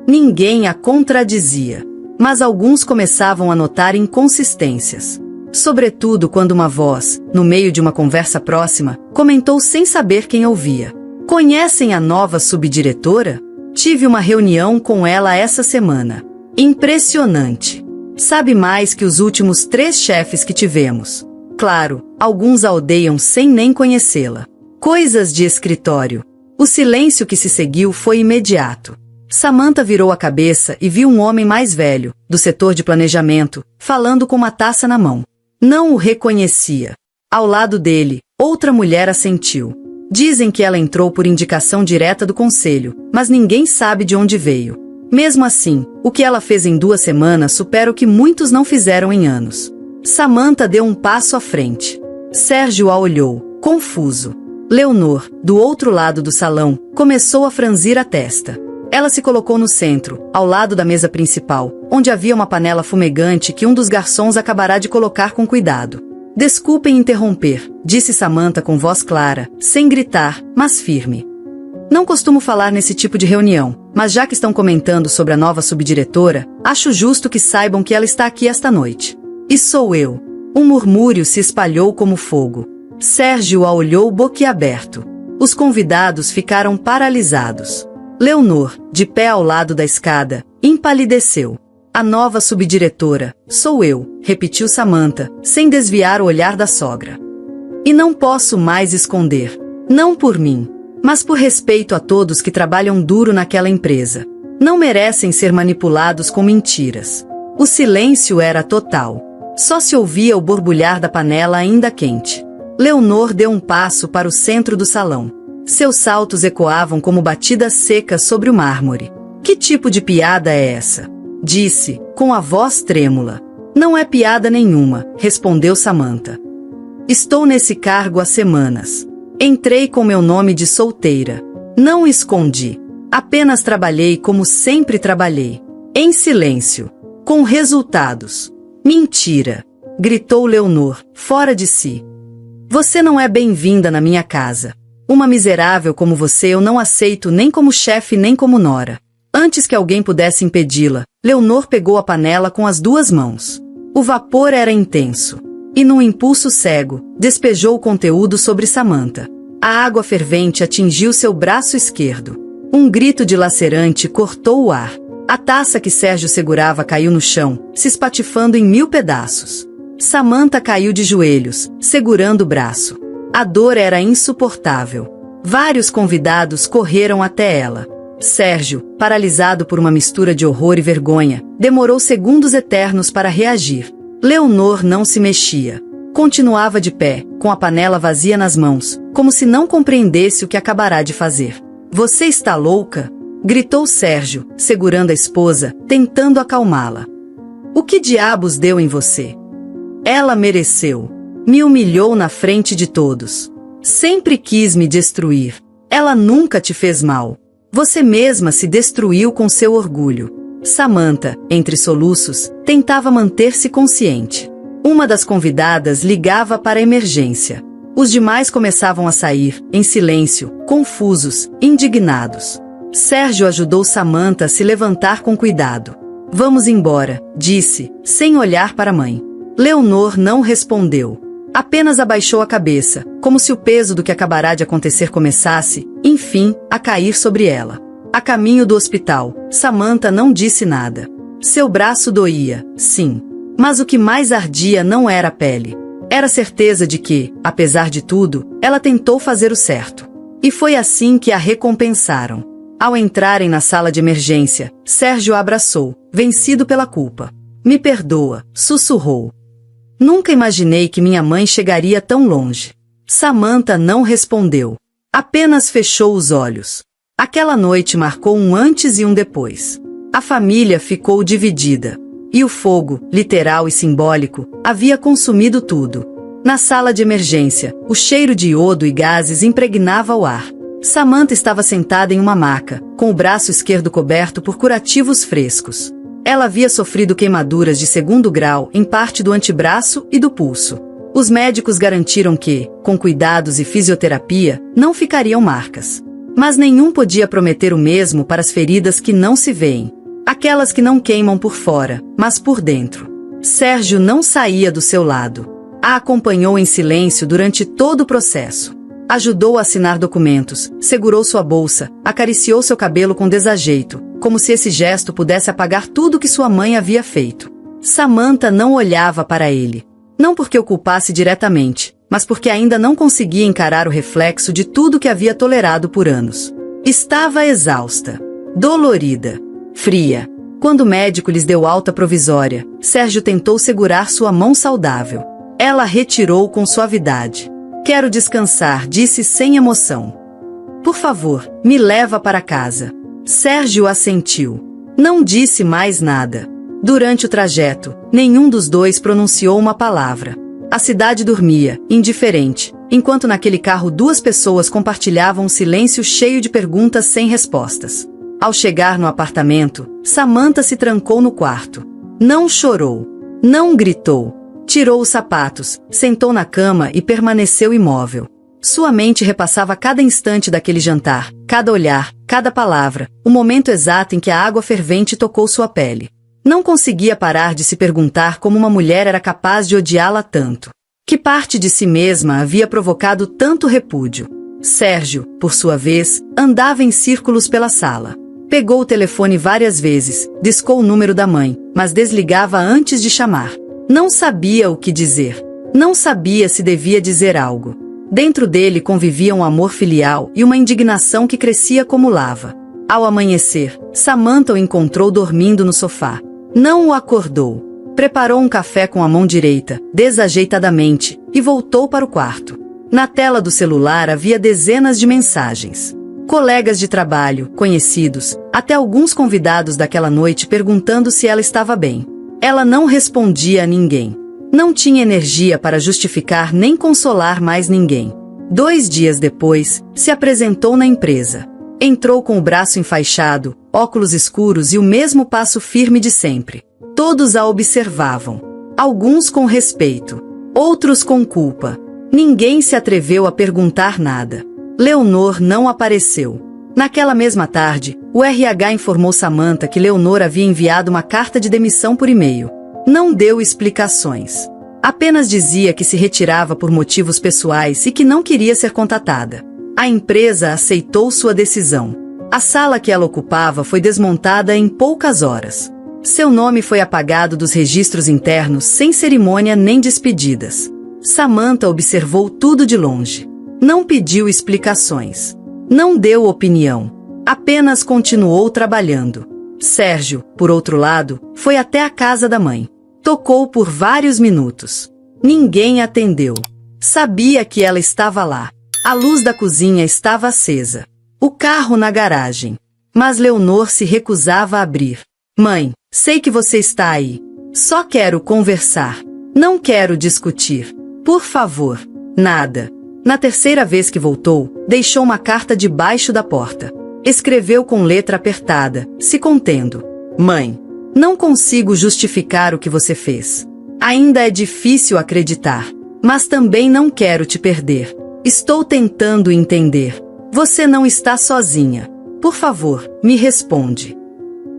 Ninguém a contradizia, mas alguns começavam a notar inconsistências. Sobretudo quando uma voz, no meio de uma conversa próxima, comentou sem saber quem ouvia. Conhecem a nova subdiretora? Tive uma reunião com ela essa semana. Impressionante. Sabe mais que os últimos 3 chefes que tivemos. Claro, alguns a odeiam sem nem conhecê-la. Coisas de escritório. O silêncio que se seguiu foi imediato. Samantha virou a cabeça e viu um homem mais velho, do setor de planejamento, falando com uma taça na mão. Não o reconhecia. Ao lado dele, outra mulher assentiu. Dizem que ela entrou por indicação direta do conselho, mas ninguém sabe de onde veio. Mesmo assim, o que ela fez em 2 semanas supera o que muitos não fizeram em anos. Samantha deu um passo à frente. Sérgio a olhou, confuso. Leonor, do outro lado do salão, começou a franzir a testa. Ela se colocou no centro, ao lado da mesa principal, onde havia uma panela fumegante que um dos garçons acabará de colocar com cuidado. Desculpem interromper, disse Samantha com voz clara, sem gritar, mas firme. Não costumo falar nesse tipo de reunião, mas já que estão comentando sobre a nova subdiretora, acho justo que saibam que ela está aqui esta noite. E sou eu. Um murmúrio se espalhou como fogo. Sérgio a olhou boquiaberto. Os convidados ficaram paralisados. Leonor, de pé ao lado da escada, empalideceu. A nova subdiretora, sou eu, repetiu Samantha, sem desviar o olhar da sogra. E não posso mais esconder. Não por mim, mas por respeito a todos que trabalham duro naquela empresa. Não merecem ser manipulados com mentiras. O silêncio era total. Só se ouvia o borbulhar da panela ainda quente. Leonor deu um passo para o centro do salão. Seus saltos ecoavam como batidas secas sobre o mármore. Que tipo de piada é essa? Disse, com a voz trêmula. Não é piada nenhuma, respondeu Samantha. Estou nesse cargo há semanas. Entrei com meu nome de solteira. Não escondi. Apenas trabalhei como sempre trabalhei. Em silêncio. Com resultados. Mentira! Gritou Leonor, fora de si. Você não é bem-vinda na minha casa. Uma miserável como você eu não aceito nem como chefe nem como nora. Antes que alguém pudesse impedi-la, Leonor pegou a panela com as 2 mãos. O vapor era intenso. E num impulso cego, despejou o conteúdo sobre Samantha. A água fervente atingiu seu braço esquerdo. Um grito dilacerante cortou o ar. A taça que Sérgio segurava caiu no chão, se espatifando em 1000 pedaços. Samantha caiu de joelhos, segurando o braço. A dor era insuportável. Vários convidados correram até ela. Sérgio, paralisado por uma mistura de horror e vergonha, demorou segundos eternos para reagir. Leonor não se mexia. Continuava de pé, com a panela vazia nas mãos, como se não compreendesse o que acabará de fazer. Você está louca? Gritou Sérgio, segurando a esposa, tentando acalmá-la. O que diabos deu em você? Ela mereceu. Me humilhou na frente de todos. Sempre quis me destruir. Ela nunca te fez mal. Você mesma se destruiu com seu orgulho. Samantha, entre soluços, tentava manter-se consciente. Uma das convidadas ligava para a emergência. Os demais começavam a sair, em silêncio, confusos, indignados. Sérgio ajudou Samantha a se levantar com cuidado. Vamos embora, disse, sem olhar para a mãe. Leonor não respondeu. Apenas abaixou a cabeça, como se o peso do que acabará de acontecer começasse, enfim, a cair sobre ela. A caminho do hospital, Samantha não disse nada. Seu braço doía, sim. Mas o que mais ardia não era a pele. Era a certeza de que, apesar de tudo, ela tentou fazer o certo. E foi assim que a recompensaram. Ao entrarem na sala de emergência, Sérgio a abraçou, vencido pela culpa. Me perdoa, sussurrou. Nunca imaginei que minha mãe chegaria tão longe. Samantha não respondeu. Apenas fechou os olhos. Aquela noite marcou um antes e um depois. A família ficou dividida. E o fogo, literal e simbólico, havia consumido tudo. Na sala de emergência, o cheiro de iodo e gases impregnava o ar. Samantha estava sentada em uma maca, com o braço esquerdo coberto por curativos frescos. Ela havia sofrido queimaduras de 2º grau em parte do antebraço e do pulso. Os médicos garantiram que, com cuidados e fisioterapia, não ficariam marcas. Mas nenhum podia prometer o mesmo para as feridas que não se veem. Aquelas que não queimam por fora, mas por dentro. Sérgio não saía do seu lado. A acompanhou em silêncio durante todo o processo. Ajudou a assinar documentos, segurou sua bolsa, acariciou seu cabelo com desajeito, como se esse gesto pudesse apagar tudo que sua mãe havia feito. Samantha não olhava para ele. Não porque o culpasse diretamente, mas porque ainda não conseguia encarar o reflexo de tudo que havia tolerado por anos. Estava exausta, dolorida, fria. Quando o médico lhes deu alta provisória, Sérgio tentou segurar sua mão saudável. Ela retirou com suavidade. Quero descansar, disse sem emoção. Por favor, me leva para casa. Sérgio assentiu. Não disse mais nada. Durante o trajeto, nenhum dos dois pronunciou uma palavra. A cidade dormia, indiferente, enquanto naquele carro 2 pessoas compartilhavam um silêncio cheio de perguntas sem respostas. Ao chegar no apartamento, Samantha se trancou no quarto. Não chorou. Não gritou. Tirou os sapatos, sentou na cama e permaneceu imóvel. Sua mente repassava cada instante daquele jantar, cada olhar, cada palavra, o momento exato em que a água fervente tocou sua pele. Não conseguia parar de se perguntar como uma mulher era capaz de odiá-la tanto. Que parte de si mesma havia provocado tanto repúdio? Sérgio, por sua vez, andava em círculos pela sala. Pegou o telefone várias vezes, discou o número da mãe, mas desligava antes de chamar. Não sabia o que dizer. Não sabia se devia dizer algo. Dentro dele convivia um amor filial e uma indignação que crescia como lava. Ao amanhecer, Samantha o encontrou dormindo no sofá. Não o acordou. Preparou um café com a mão direita, desajeitadamente, e voltou para o quarto. Na tela do celular havia dezenas de mensagens. Colegas de trabalho, conhecidos, até alguns convidados daquela noite perguntando se ela estava bem. Ela não respondia a ninguém. Não tinha energia para justificar nem consolar mais ninguém. 2 dias depois, se apresentou na empresa. Entrou com o braço enfaixado, óculos escuros e o mesmo passo firme de sempre. Todos a observavam. Alguns com respeito, outros com culpa. Ninguém se atreveu a perguntar nada. Leonor não apareceu. Naquela mesma tarde, o RH informou Samantha que Leonor havia enviado uma carta de demissão por e-mail. Não deu explicações. Apenas dizia que se retirava por motivos pessoais e que não queria ser contatada. A empresa aceitou sua decisão. A sala que ela ocupava foi desmontada em poucas horas. Seu nome foi apagado dos registros internos sem cerimônia nem despedidas. Samantha observou tudo de longe. Não pediu explicações. Não deu opinião. Apenas continuou trabalhando. Sérgio, por outro lado, foi até a casa da mãe. Tocou por vários minutos. Ninguém atendeu. Sabia que ela estava lá. A luz da cozinha estava acesa. O carro na garagem. Mas Leonor se recusava a abrir. Mãe, sei que você está aí. Só quero conversar. Não quero discutir. Por favor. Nada. Na terceira vez que voltou, deixou uma carta debaixo da porta. Escreveu com letra apertada, se contendo. Mãe, não consigo justificar o que você fez. Ainda é difícil acreditar. Mas também não quero te perder. Estou tentando entender. Você não está sozinha. Por favor, me responde.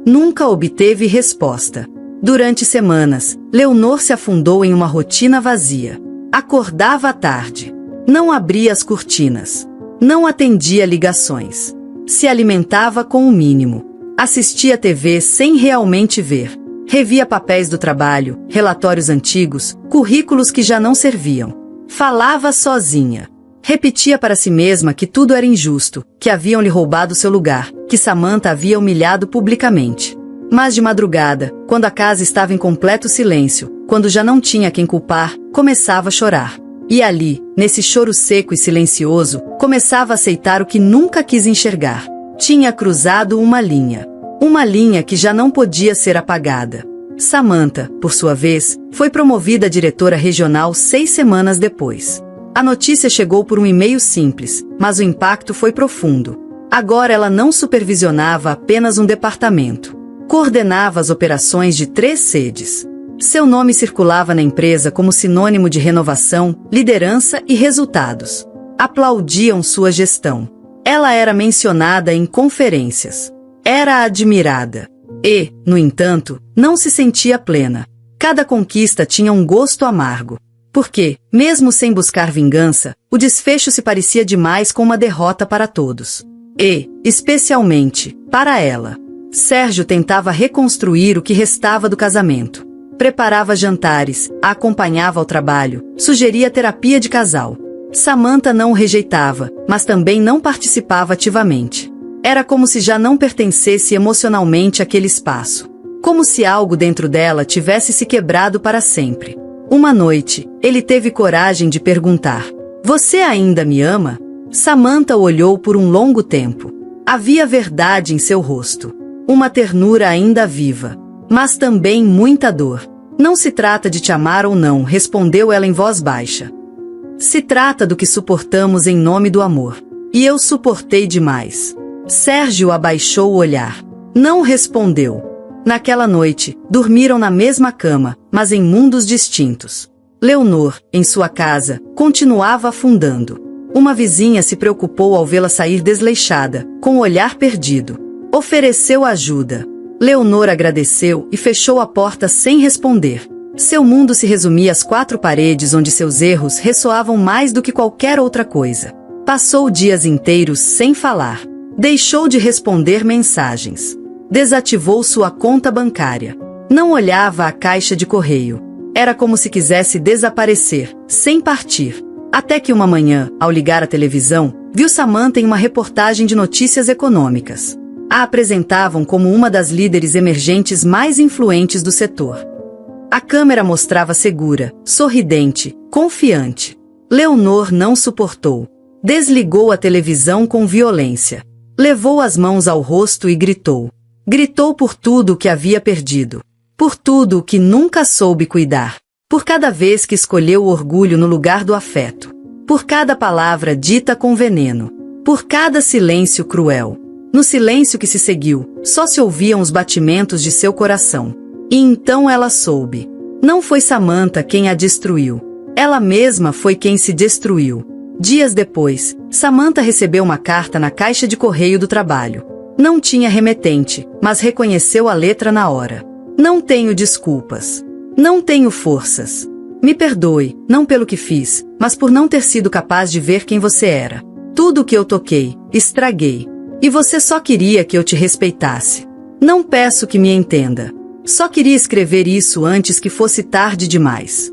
Nunca obteve resposta. Durante semanas, Leonor se afundou em uma rotina vazia. Acordava à tarde. Não abria as cortinas. Não atendia ligações. Se alimentava com o mínimo. Assistia TV sem realmente ver. Revia papéis do trabalho, relatórios antigos, currículos que já não serviam. Falava sozinha. Repetia para si mesma que tudo era injusto, que haviam lhe roubado seu lugar, que Samantha havia humilhado publicamente. Mas de madrugada, quando a casa estava em completo silêncio, quando já não tinha quem culpar, começava a chorar. E ali, nesse choro seco e silencioso, começava a aceitar o que nunca quis enxergar. Tinha cruzado uma linha. Uma linha que já não podia ser apagada. Samantha, por sua vez, foi promovida a diretora regional 6 semanas depois. A notícia chegou por um e-mail simples, mas o impacto foi profundo. Agora ela não supervisionava apenas um departamento. Coordenava as operações de 3 sedes. Seu nome circulava na empresa como sinônimo de renovação, liderança e resultados. Aplaudiam sua gestão. Ela era mencionada em conferências. Era admirada. E, no entanto, não se sentia plena. Cada conquista tinha um gosto amargo. Porque, mesmo sem buscar vingança, o desfecho se parecia demais com uma derrota para todos. E, especialmente, para ela. Sérgio tentava reconstruir o que restava do casamento. Preparava jantares, a acompanhava ao trabalho, sugeria terapia de casal. Samantha não o rejeitava, mas também não participava ativamente. Era como se já não pertencesse emocionalmente àquele espaço. Como se algo dentro dela tivesse se quebrado para sempre. Uma noite, ele teve coragem de perguntar: "Você ainda me ama?" Samantha o olhou por um longo tempo. Havia verdade em seu rosto. Uma ternura ainda viva. Mas também muita dor. "Não se trata de te amar ou não", respondeu ela em voz baixa. "Se trata do que suportamos em nome do amor. E eu suportei demais." Sérgio abaixou o olhar. Não respondeu. Naquela noite, dormiram na mesma cama, mas em mundos distintos. Leonor, em sua casa, continuava afundando. Uma vizinha se preocupou ao vê-la sair desleixada, com o olhar perdido. Ofereceu ajuda. Leonor agradeceu e fechou a porta sem responder. Seu mundo se resumia às 4 paredes onde seus erros ressoavam mais do que qualquer outra coisa. Passou dias inteiros sem falar. Deixou de responder mensagens. Desativou sua conta bancária. Não olhava a caixa de correio. Era como se quisesse desaparecer, sem partir. Até que uma manhã, ao ligar a televisão, viu Samantha em uma reportagem de notícias econômicas. A apresentavam como uma das líderes emergentes mais influentes do setor. A câmera mostrava segura, sorridente, confiante. Leonor não suportou. Desligou a televisão com violência. Levou as mãos ao rosto e gritou. Gritou por tudo o que havia perdido. Por tudo o que nunca soube cuidar. Por cada vez que escolheu o orgulho no lugar do afeto. Por cada palavra dita com veneno. Por cada silêncio cruel. No silêncio que se seguiu, só se ouviam os batimentos de seu coração. E então ela soube. Não foi Samantha quem a destruiu. Ela mesma foi quem se destruiu. Dias depois, Samantha recebeu uma carta na caixa de correio do trabalho. Não tinha remetente, mas reconheceu a letra na hora. "Não tenho desculpas. Não tenho forças. Me perdoe, não pelo que fiz, mas por não ter sido capaz de ver quem você era. Tudo o que eu toquei, estraguei. E você só queria que eu te respeitasse. Não peço que me entenda. Só queria escrever isso antes que fosse tarde demais."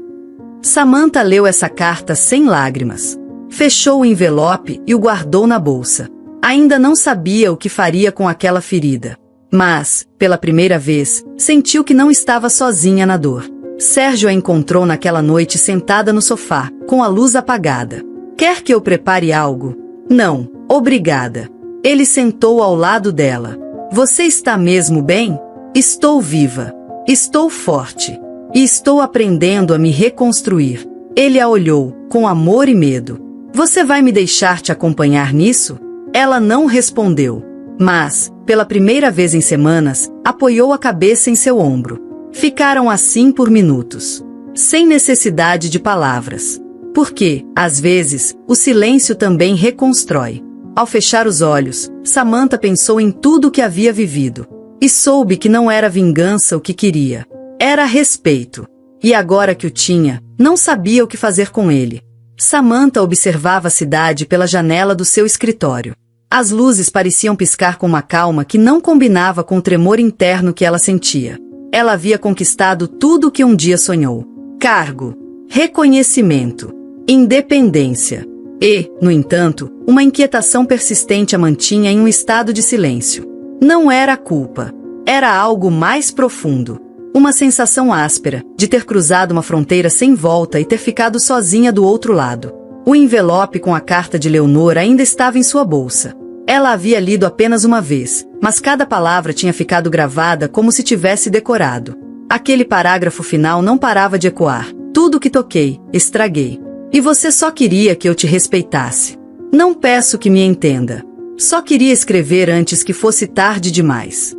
Samantha leu essa carta sem lágrimas. Fechou o envelope e o guardou na bolsa. Ainda não sabia o que faria com aquela ferida. Mas, pela primeira vez, sentiu que não estava sozinha na dor. Sérgio a encontrou naquela noite sentada no sofá, com a luz apagada. "Quer que eu prepare algo?" "Não, obrigada." Ele sentou ao lado dela. "Você está mesmo bem?" "Estou viva. Estou forte. E estou aprendendo a me reconstruir." Ele a olhou, com amor e medo. "Você vai me deixar te acompanhar nisso?" Ela não respondeu. Mas, pela primeira vez em semanas, apoiou a cabeça em seu ombro. Ficaram assim por minutos. Sem necessidade de palavras. Porque, às vezes, o silêncio também reconstrói. Ao fechar os olhos, Samantha pensou em tudo o que havia vivido. E soube que não era vingança o que queria. Era respeito. E agora que o tinha, não sabia o que fazer com ele. Samantha observava a cidade pela janela do seu escritório. As luzes pareciam piscar com uma calma que não combinava com o tremor interno que ela sentia. Ela havia conquistado tudo o que um dia sonhou. Cargo, reconhecimento, independência. E, no entanto, uma inquietação persistente a mantinha em um estado de silêncio. Não era culpa. Era algo mais profundo. Uma sensação áspera, de ter cruzado uma fronteira sem volta e ter ficado sozinha do outro lado. O envelope com a carta de Leonor ainda estava em sua bolsa. Ela havia lido apenas uma vez, mas cada palavra tinha ficado gravada como se tivesse decorado. Aquele parágrafo final não parava de ecoar. Tudo que toquei, estraguei. E você só queria que eu te respeitasse. Não peço que me entenda. Só queria escrever antes que fosse tarde demais.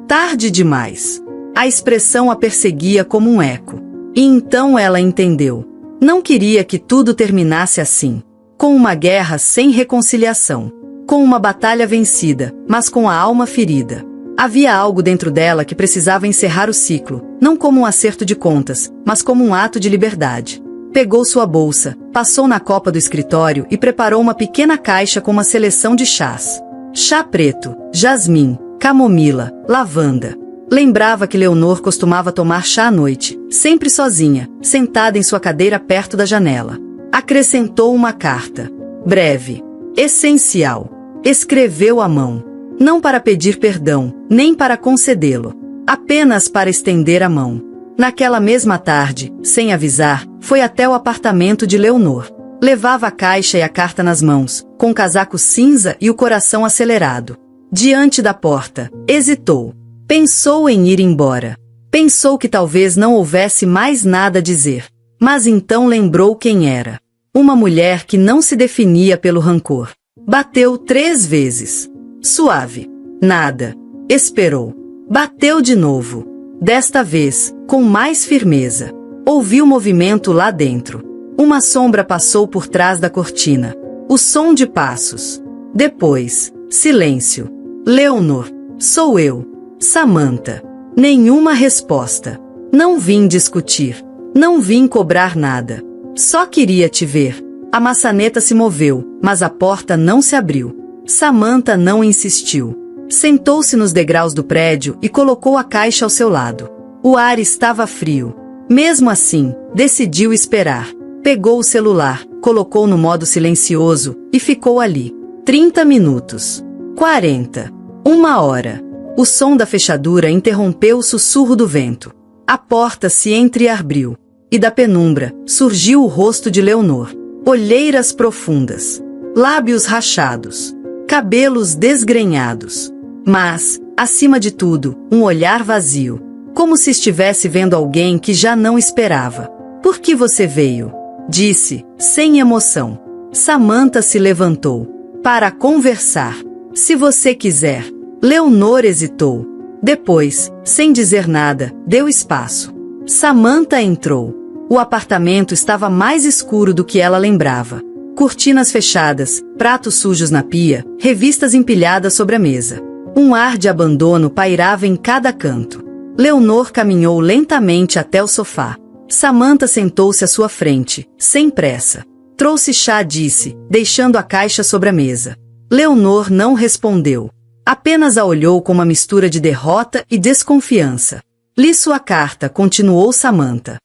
Tarde demais. A expressão a perseguia como um eco. E então ela entendeu. Não queria que tudo terminasse assim. Com uma guerra sem reconciliação. Com uma batalha vencida, mas com a alma ferida. Havia algo dentro dela que precisava encerrar o ciclo, não como um acerto de contas, mas como um ato de liberdade. Pegou sua bolsa, passou na copa do escritório e preparou uma pequena caixa com uma seleção de chás. Chá preto, jasmim, camomila, lavanda. Lembrava que Leonor costumava tomar chá à noite, sempre sozinha, sentada em sua cadeira perto da janela. Acrescentou uma carta. Breve. Essencial. Escreveu à mão. Não para pedir perdão, nem para concedê-lo. Apenas para estender a mão. Naquela mesma tarde, sem avisar, foi até o apartamento de Leonor. Levava a caixa e a carta nas mãos, com o casaco cinza e o coração acelerado. Diante da porta, hesitou. Pensou em ir embora. Pensou que talvez não houvesse mais nada a dizer. Mas então lembrou quem era. Uma mulher que não se definia pelo rancor. Bateu 3 vezes. Suave. Nada. Esperou. Bateu de novo. Desta vez, com mais firmeza. Ouviu movimento lá dentro. Uma sombra passou por trás da cortina. O som de passos. Depois, silêncio. Leonor. Sou eu. Samantha. Nenhuma resposta. Não vim discutir. Não vim cobrar nada. Só queria te ver. A maçaneta se moveu, mas a porta não se abriu. Samantha não insistiu. Sentou-se nos degraus do prédio e colocou a caixa ao seu lado. O ar estava frio. Mesmo assim, decidiu esperar. Pegou o celular, colocou no modo silencioso e ficou ali. 30 minutos. 40. 1 hora. O som da fechadura interrompeu o sussurro do vento. A porta se entreabriu. E da penumbra, surgiu o rosto de Leonor. Olheiras profundas. Lábios rachados. Cabelos desgrenhados. Mas, acima de tudo, um olhar vazio. Como se estivesse vendo alguém que já não esperava. Por que você veio? Disse, sem emoção. Samantha se levantou. Para conversar. Se você quiser. Leonor hesitou. Depois, sem dizer nada, deu espaço. Samantha entrou. O apartamento estava mais escuro do que ela lembrava. Cortinas fechadas, pratos sujos na pia, revistas empilhadas sobre a mesa. Um ar de abandono pairava em cada canto. Leonor caminhou lentamente até o sofá. Samantha sentou-se à sua frente, sem pressa. Trouxe chá, disse, deixando a caixa sobre a mesa. Leonor não respondeu. Apenas a olhou com uma mistura de derrota e desconfiança. Li sua carta, continuou Samantha.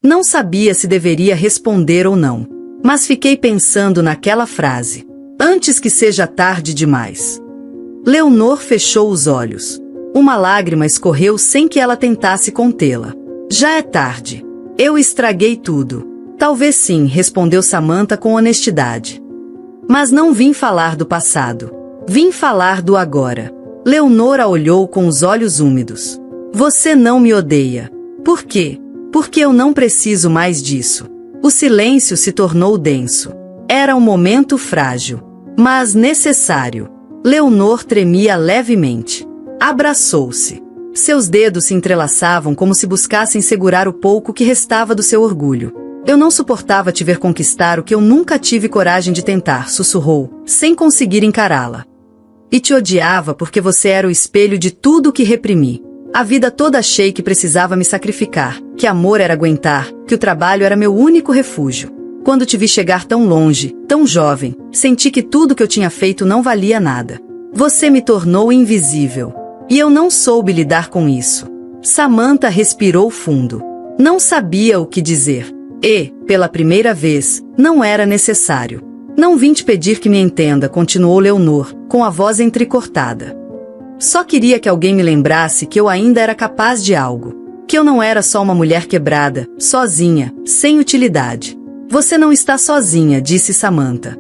Não sabia se deveria responder ou não. Mas fiquei pensando naquela frase. Antes que seja tarde demais. Leonor fechou os olhos. Uma lágrima escorreu sem que ela tentasse contê-la. Já é tarde. Eu estraguei tudo. Talvez sim, respondeu Samantha com honestidade. Mas não vim falar do passado. Vim falar do agora. Leonor a olhou com os olhos úmidos. Você não me odeia. Por quê? Porque eu não preciso mais disso. O silêncio se tornou denso. Era um momento frágil, mas necessário. Leonor tremia levemente. Abraçou-se. Seus dedos se entrelaçavam como se buscassem segurar o pouco que restava do seu orgulho. Eu não suportava te ver conquistar o que eu nunca tive coragem de tentar, sussurrou, sem conseguir encará-la. E te odiava porque você era o espelho de tudo o que reprimi. A vida toda achei que precisava me sacrificar, que amor era aguentar, que o trabalho era meu único refúgio. Quando te vi chegar tão longe, tão jovem, senti que tudo que eu tinha feito não valia nada. Você me tornou invisível. E eu não soube lidar com isso. Samantha respirou fundo. Não sabia o que dizer. E, pela primeira vez, não era necessário. Não vim te pedir que me entenda, continuou Leonor, com a voz entrecortada. Só queria que alguém me lembrasse que eu ainda era capaz de algo. Que eu não era só uma mulher quebrada, sozinha, sem utilidade. Você não está sozinha, disse Samantha.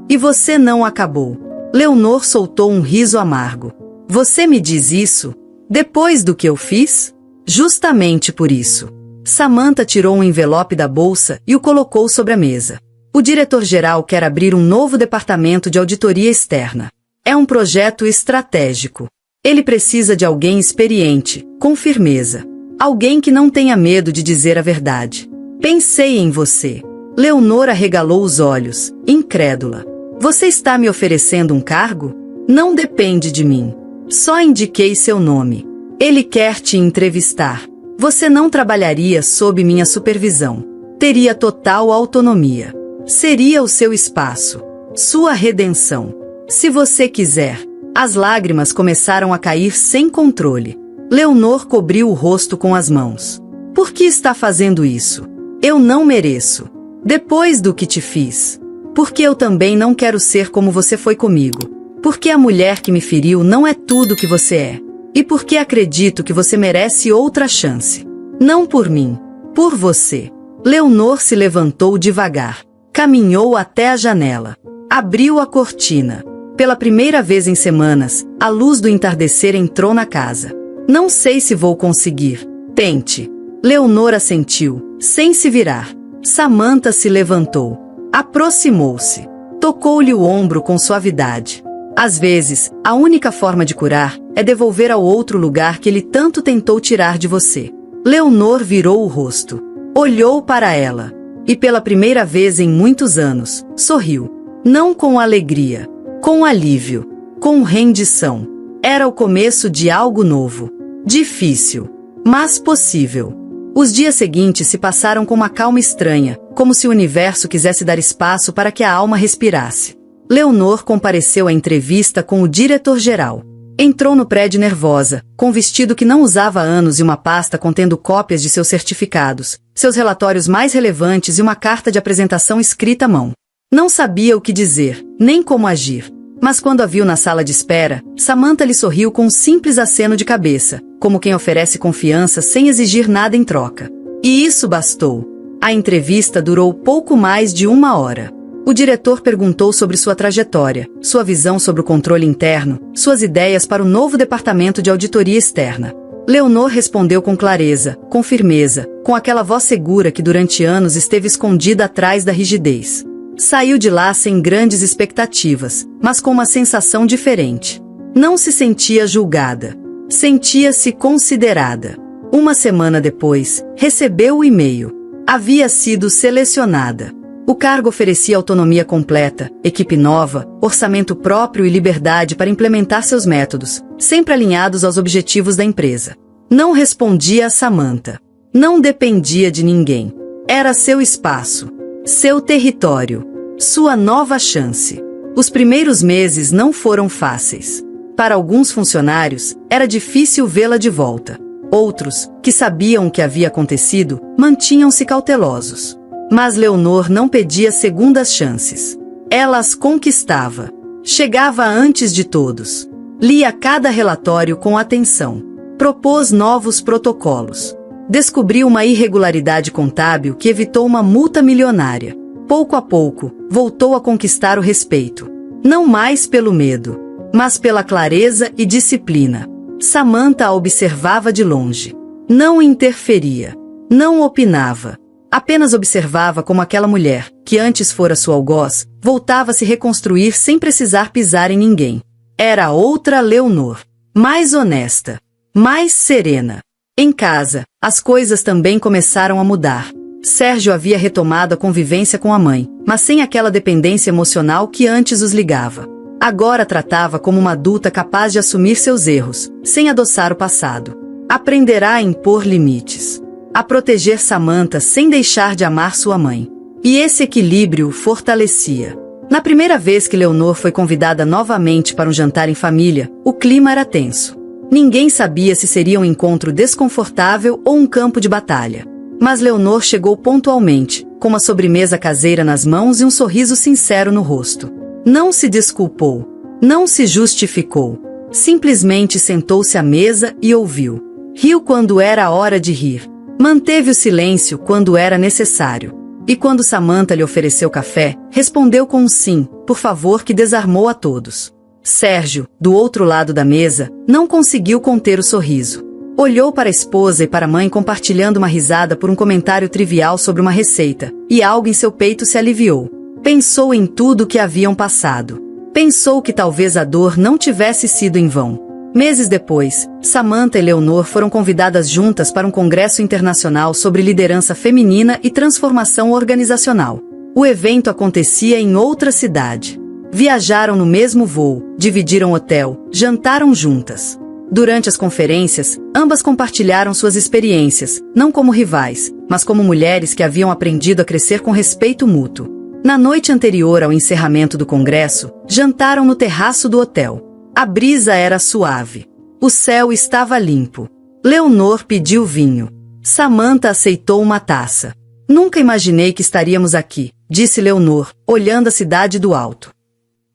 E você não acabou. Leonor soltou um riso amargo. Você me diz isso? Depois do que eu fiz? Justamente por isso. Samantha tirou um envelope da bolsa e o colocou sobre a mesa. O diretor-geral quer abrir um novo departamento de auditoria externa. É um projeto estratégico. Ele precisa de alguém experiente, com firmeza. Alguém que não tenha medo de dizer a verdade. Pensei em você. Leonor arregalou os olhos, incrédula. Você está me oferecendo um cargo? Não depende de mim. Só indiquei seu nome. Ele quer te entrevistar. Você não trabalharia sob minha supervisão. Teria total autonomia. Seria o seu espaço. Sua redenção. Se você quiser. As lágrimas começaram a cair sem controle. Leonor cobriu o rosto com as mãos. Por que está fazendo isso? Eu não mereço. Depois do que te fiz. Porque eu também não quero ser como você foi comigo. Porque a mulher que me feriu não é tudo que você é. E porque acredito que você merece outra chance. Não por mim. Por você. Leonor se levantou devagar. Caminhou até a janela. Abriu a cortina. Pela primeira vez em semanas, a luz do entardecer entrou na casa. Não sei se vou conseguir. Tente. Leonor assentiu, sem se virar. Samantha se levantou. Aproximou-se. Tocou-lhe o ombro com suavidade. Às vezes, a única forma de curar é devolver ao outro lugar que ele tanto tentou tirar de você. Leonor virou o rosto. Olhou para ela. E pela primeira vez em muitos anos, sorriu. Não com alegria. Com alívio. Com rendição. Era o começo de algo novo. Difícil. Mas possível. Os dias seguintes se passaram com uma calma estranha, como se o universo quisesse dar espaço para que a alma respirasse. Leonor compareceu à entrevista com o diretor-geral. Entrou no prédio nervosa, com um vestido que não usava há anos e uma pasta contendo cópias de seus certificados, seus relatórios mais relevantes e uma carta de apresentação escrita à mão. Não sabia o que dizer, nem como agir. Mas quando a viu na sala de espera, Samantha lhe sorriu com um simples aceno de cabeça, como quem oferece confiança sem exigir nada em troca. E isso bastou. A entrevista durou pouco mais de 1 hora. O diretor perguntou sobre sua trajetória, sua visão sobre o controle interno, suas ideias para o novo departamento de auditoria externa. Leonor respondeu com clareza, com firmeza, com aquela voz segura que durante anos esteve escondida atrás da rigidez. Saiu de lá sem grandes expectativas, mas com uma sensação diferente. Não se sentia julgada. Sentia-se considerada. 1 semana depois, recebeu o e-mail. Havia sido selecionada. O cargo oferecia autonomia completa, equipe nova, orçamento próprio e liberdade para implementar seus métodos, sempre alinhados aos objetivos da empresa. Não respondia a Samantha. Não dependia de ninguém. Era seu espaço. Seu território. Sua nova chance. Os primeiros meses não foram fáceis. Para alguns funcionários, era difícil vê-la de volta. Outros, que sabiam o que havia acontecido, mantinham-se cautelosos. Mas Leonor não pedia segundas chances. Ela as conquistava. Chegava antes de todos. Lia cada relatório com atenção. Propôs novos protocolos. Descobriu uma irregularidade contábil que evitou uma multa milionária. Pouco a pouco, voltou a conquistar o respeito. Não mais pelo medo, mas pela clareza e disciplina. Samantha a observava de longe. Não interferia. Não opinava. Apenas observava como aquela mulher, que antes fora sua algoz, voltava a se reconstruir sem precisar pisar em ninguém. Era outra Leonor. Mais honesta. Mais serena. Em casa, as coisas também começaram a mudar. Sérgio havia retomado a convivência com a mãe, mas sem aquela dependência emocional que antes os ligava. Agora tratava como uma adulta capaz de assumir seus erros, sem adoçar o passado. Aprenderá a impor limites. A proteger Samantha sem deixar de amar sua mãe. E esse equilíbrio o fortalecia. Na primeira vez que Leonor foi convidada novamente para um jantar em família, o clima era tenso. Ninguém sabia se seria um encontro desconfortável ou um campo de batalha. Mas Leonor chegou pontualmente, com uma sobremesa caseira nas mãos e um sorriso sincero no rosto. Não se desculpou. Não se justificou. Simplesmente sentou-se à mesa e ouviu. Riu quando era a hora de rir. Manteve o silêncio quando era necessário. E quando Samantha lhe ofereceu café, respondeu com um sim, por favor, que desarmou a todos. Sérgio, do outro lado da mesa, não conseguiu conter o sorriso. Olhou para a esposa e para a mãe compartilhando uma risada por um comentário trivial sobre uma receita, e algo em seu peito se aliviou. Pensou em tudo o que haviam passado. Pensou que talvez a dor não tivesse sido em vão. Meses depois, Samantha e Leonor foram convidadas juntas para um congresso internacional sobre liderança feminina e transformação organizacional. O evento acontecia em outra cidade. Viajaram no mesmo voo, dividiram hotel, jantaram juntas. Durante as conferências, ambas compartilharam suas experiências, não como rivais, mas como mulheres que haviam aprendido a crescer com respeito mútuo. Na noite anterior ao encerramento do congresso, jantaram no terraço do hotel. A brisa era suave. O céu estava limpo. Leonor pediu vinho. Samantha aceitou uma taça. Nunca imaginei que estaríamos aqui, disse Leonor, olhando a cidade do alto.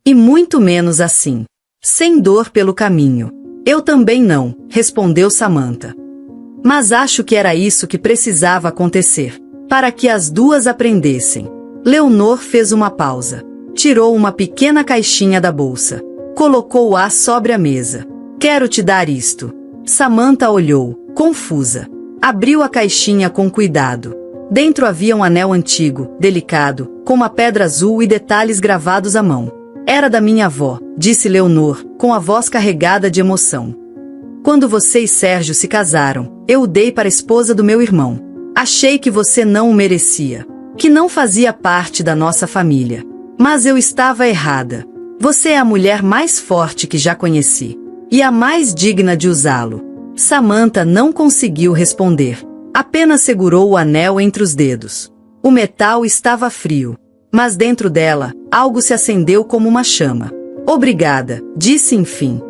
E muito menos assim. Sem dor pelo caminho. Eu também não, respondeu Samantha. Mas acho que era isso que precisava acontecer, para que as duas aprendessem. Leonor fez uma pausa. Tirou uma pequena caixinha da bolsa. Colocou-a sobre a mesa. Quero te dar isto. Samantha olhou, confusa. Abriu a caixinha com cuidado. Dentro havia um anel antigo, delicado, com uma pedra azul e detalhes gravados à mão. Era da minha avó, disse Leonor, com a voz carregada de emoção. Quando você e Sérgio se casaram, eu o dei para a esposa do meu irmão. Achei que você não o merecia, que não fazia parte da nossa família. Mas eu estava errada. Você é a mulher mais forte que já conheci, e a mais digna de usá-lo. Samantha não conseguiu responder. Apenas segurou o anel entre os dedos. O metal estava frio. Mas dentro dela, algo se acendeu como uma chama. Obrigada, disse enfim.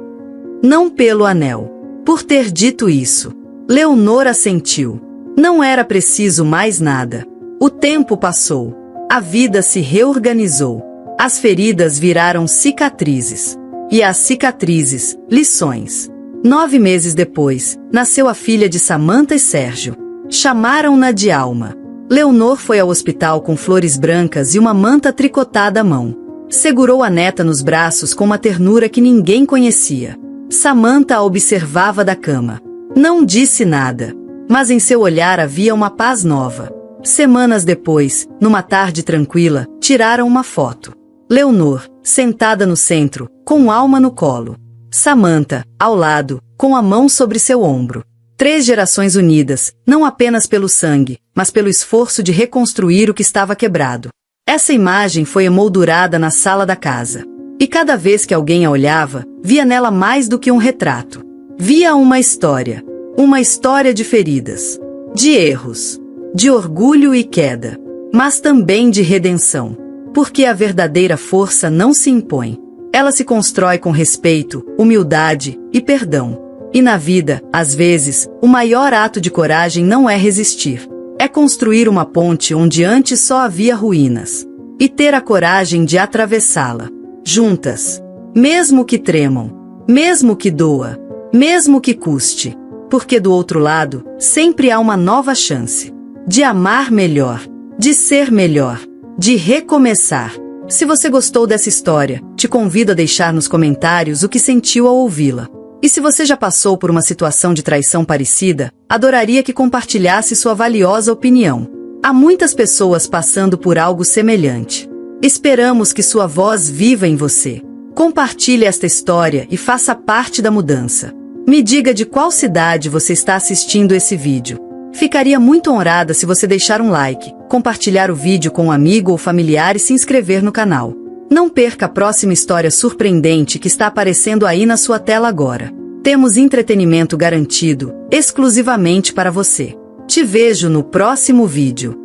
Não pelo anel. Por ter dito isso. Leonor assentiu. Não era preciso mais nada. O tempo passou. A vida se reorganizou. As feridas viraram cicatrizes. E as cicatrizes, lições. 9 meses depois, nasceu a filha de Samantha e Sérgio. Chamaram-na de Alma. Leonor foi ao hospital com flores brancas e uma manta tricotada à mão. Segurou a neta nos braços com uma ternura que ninguém conhecia. Samantha a observava da cama. Não disse nada, mas em seu olhar havia uma paz nova. Semanas depois, numa tarde tranquila, tiraram uma foto. Leonor, sentada no centro, com Alma no colo. Samantha, ao lado, com a mão sobre seu ombro. 3 gerações unidas, não apenas pelo sangue, mas pelo esforço de reconstruir o que estava quebrado. Essa imagem foi emoldurada na sala da casa. E cada vez que alguém a olhava, via nela mais do que um retrato. Via uma história de feridas, de erros, de orgulho e queda, mas também de redenção. Porque a verdadeira força não se impõe. Ela se constrói com respeito, humildade e perdão. E na vida, às vezes, o maior ato de coragem não é resistir. É construir uma ponte onde antes só havia ruínas. E ter a coragem de atravessá-la. Juntas. Mesmo que tremam. Mesmo que doa. Mesmo que custe. Porque do outro lado, sempre há uma nova chance. De amar melhor. De ser melhor. De recomeçar. Se você gostou dessa história, te convido a deixar nos comentários o que sentiu ao ouvi-la. E se você já passou por uma situação de traição parecida, adoraria que compartilhasse sua valiosa opinião. Há muitas pessoas passando por algo semelhante. Esperamos que sua voz viva em você. Compartilhe esta história e faça parte da mudança. Me diga de qual cidade você está assistindo esse vídeo. Ficaria muito honrada se você deixar um like, compartilhar o vídeo com um amigo ou familiar e se inscrever no canal. Não perca a próxima história surpreendente que está aparecendo aí na sua tela agora. Temos entretenimento garantido, exclusivamente para você. Te vejo no próximo vídeo.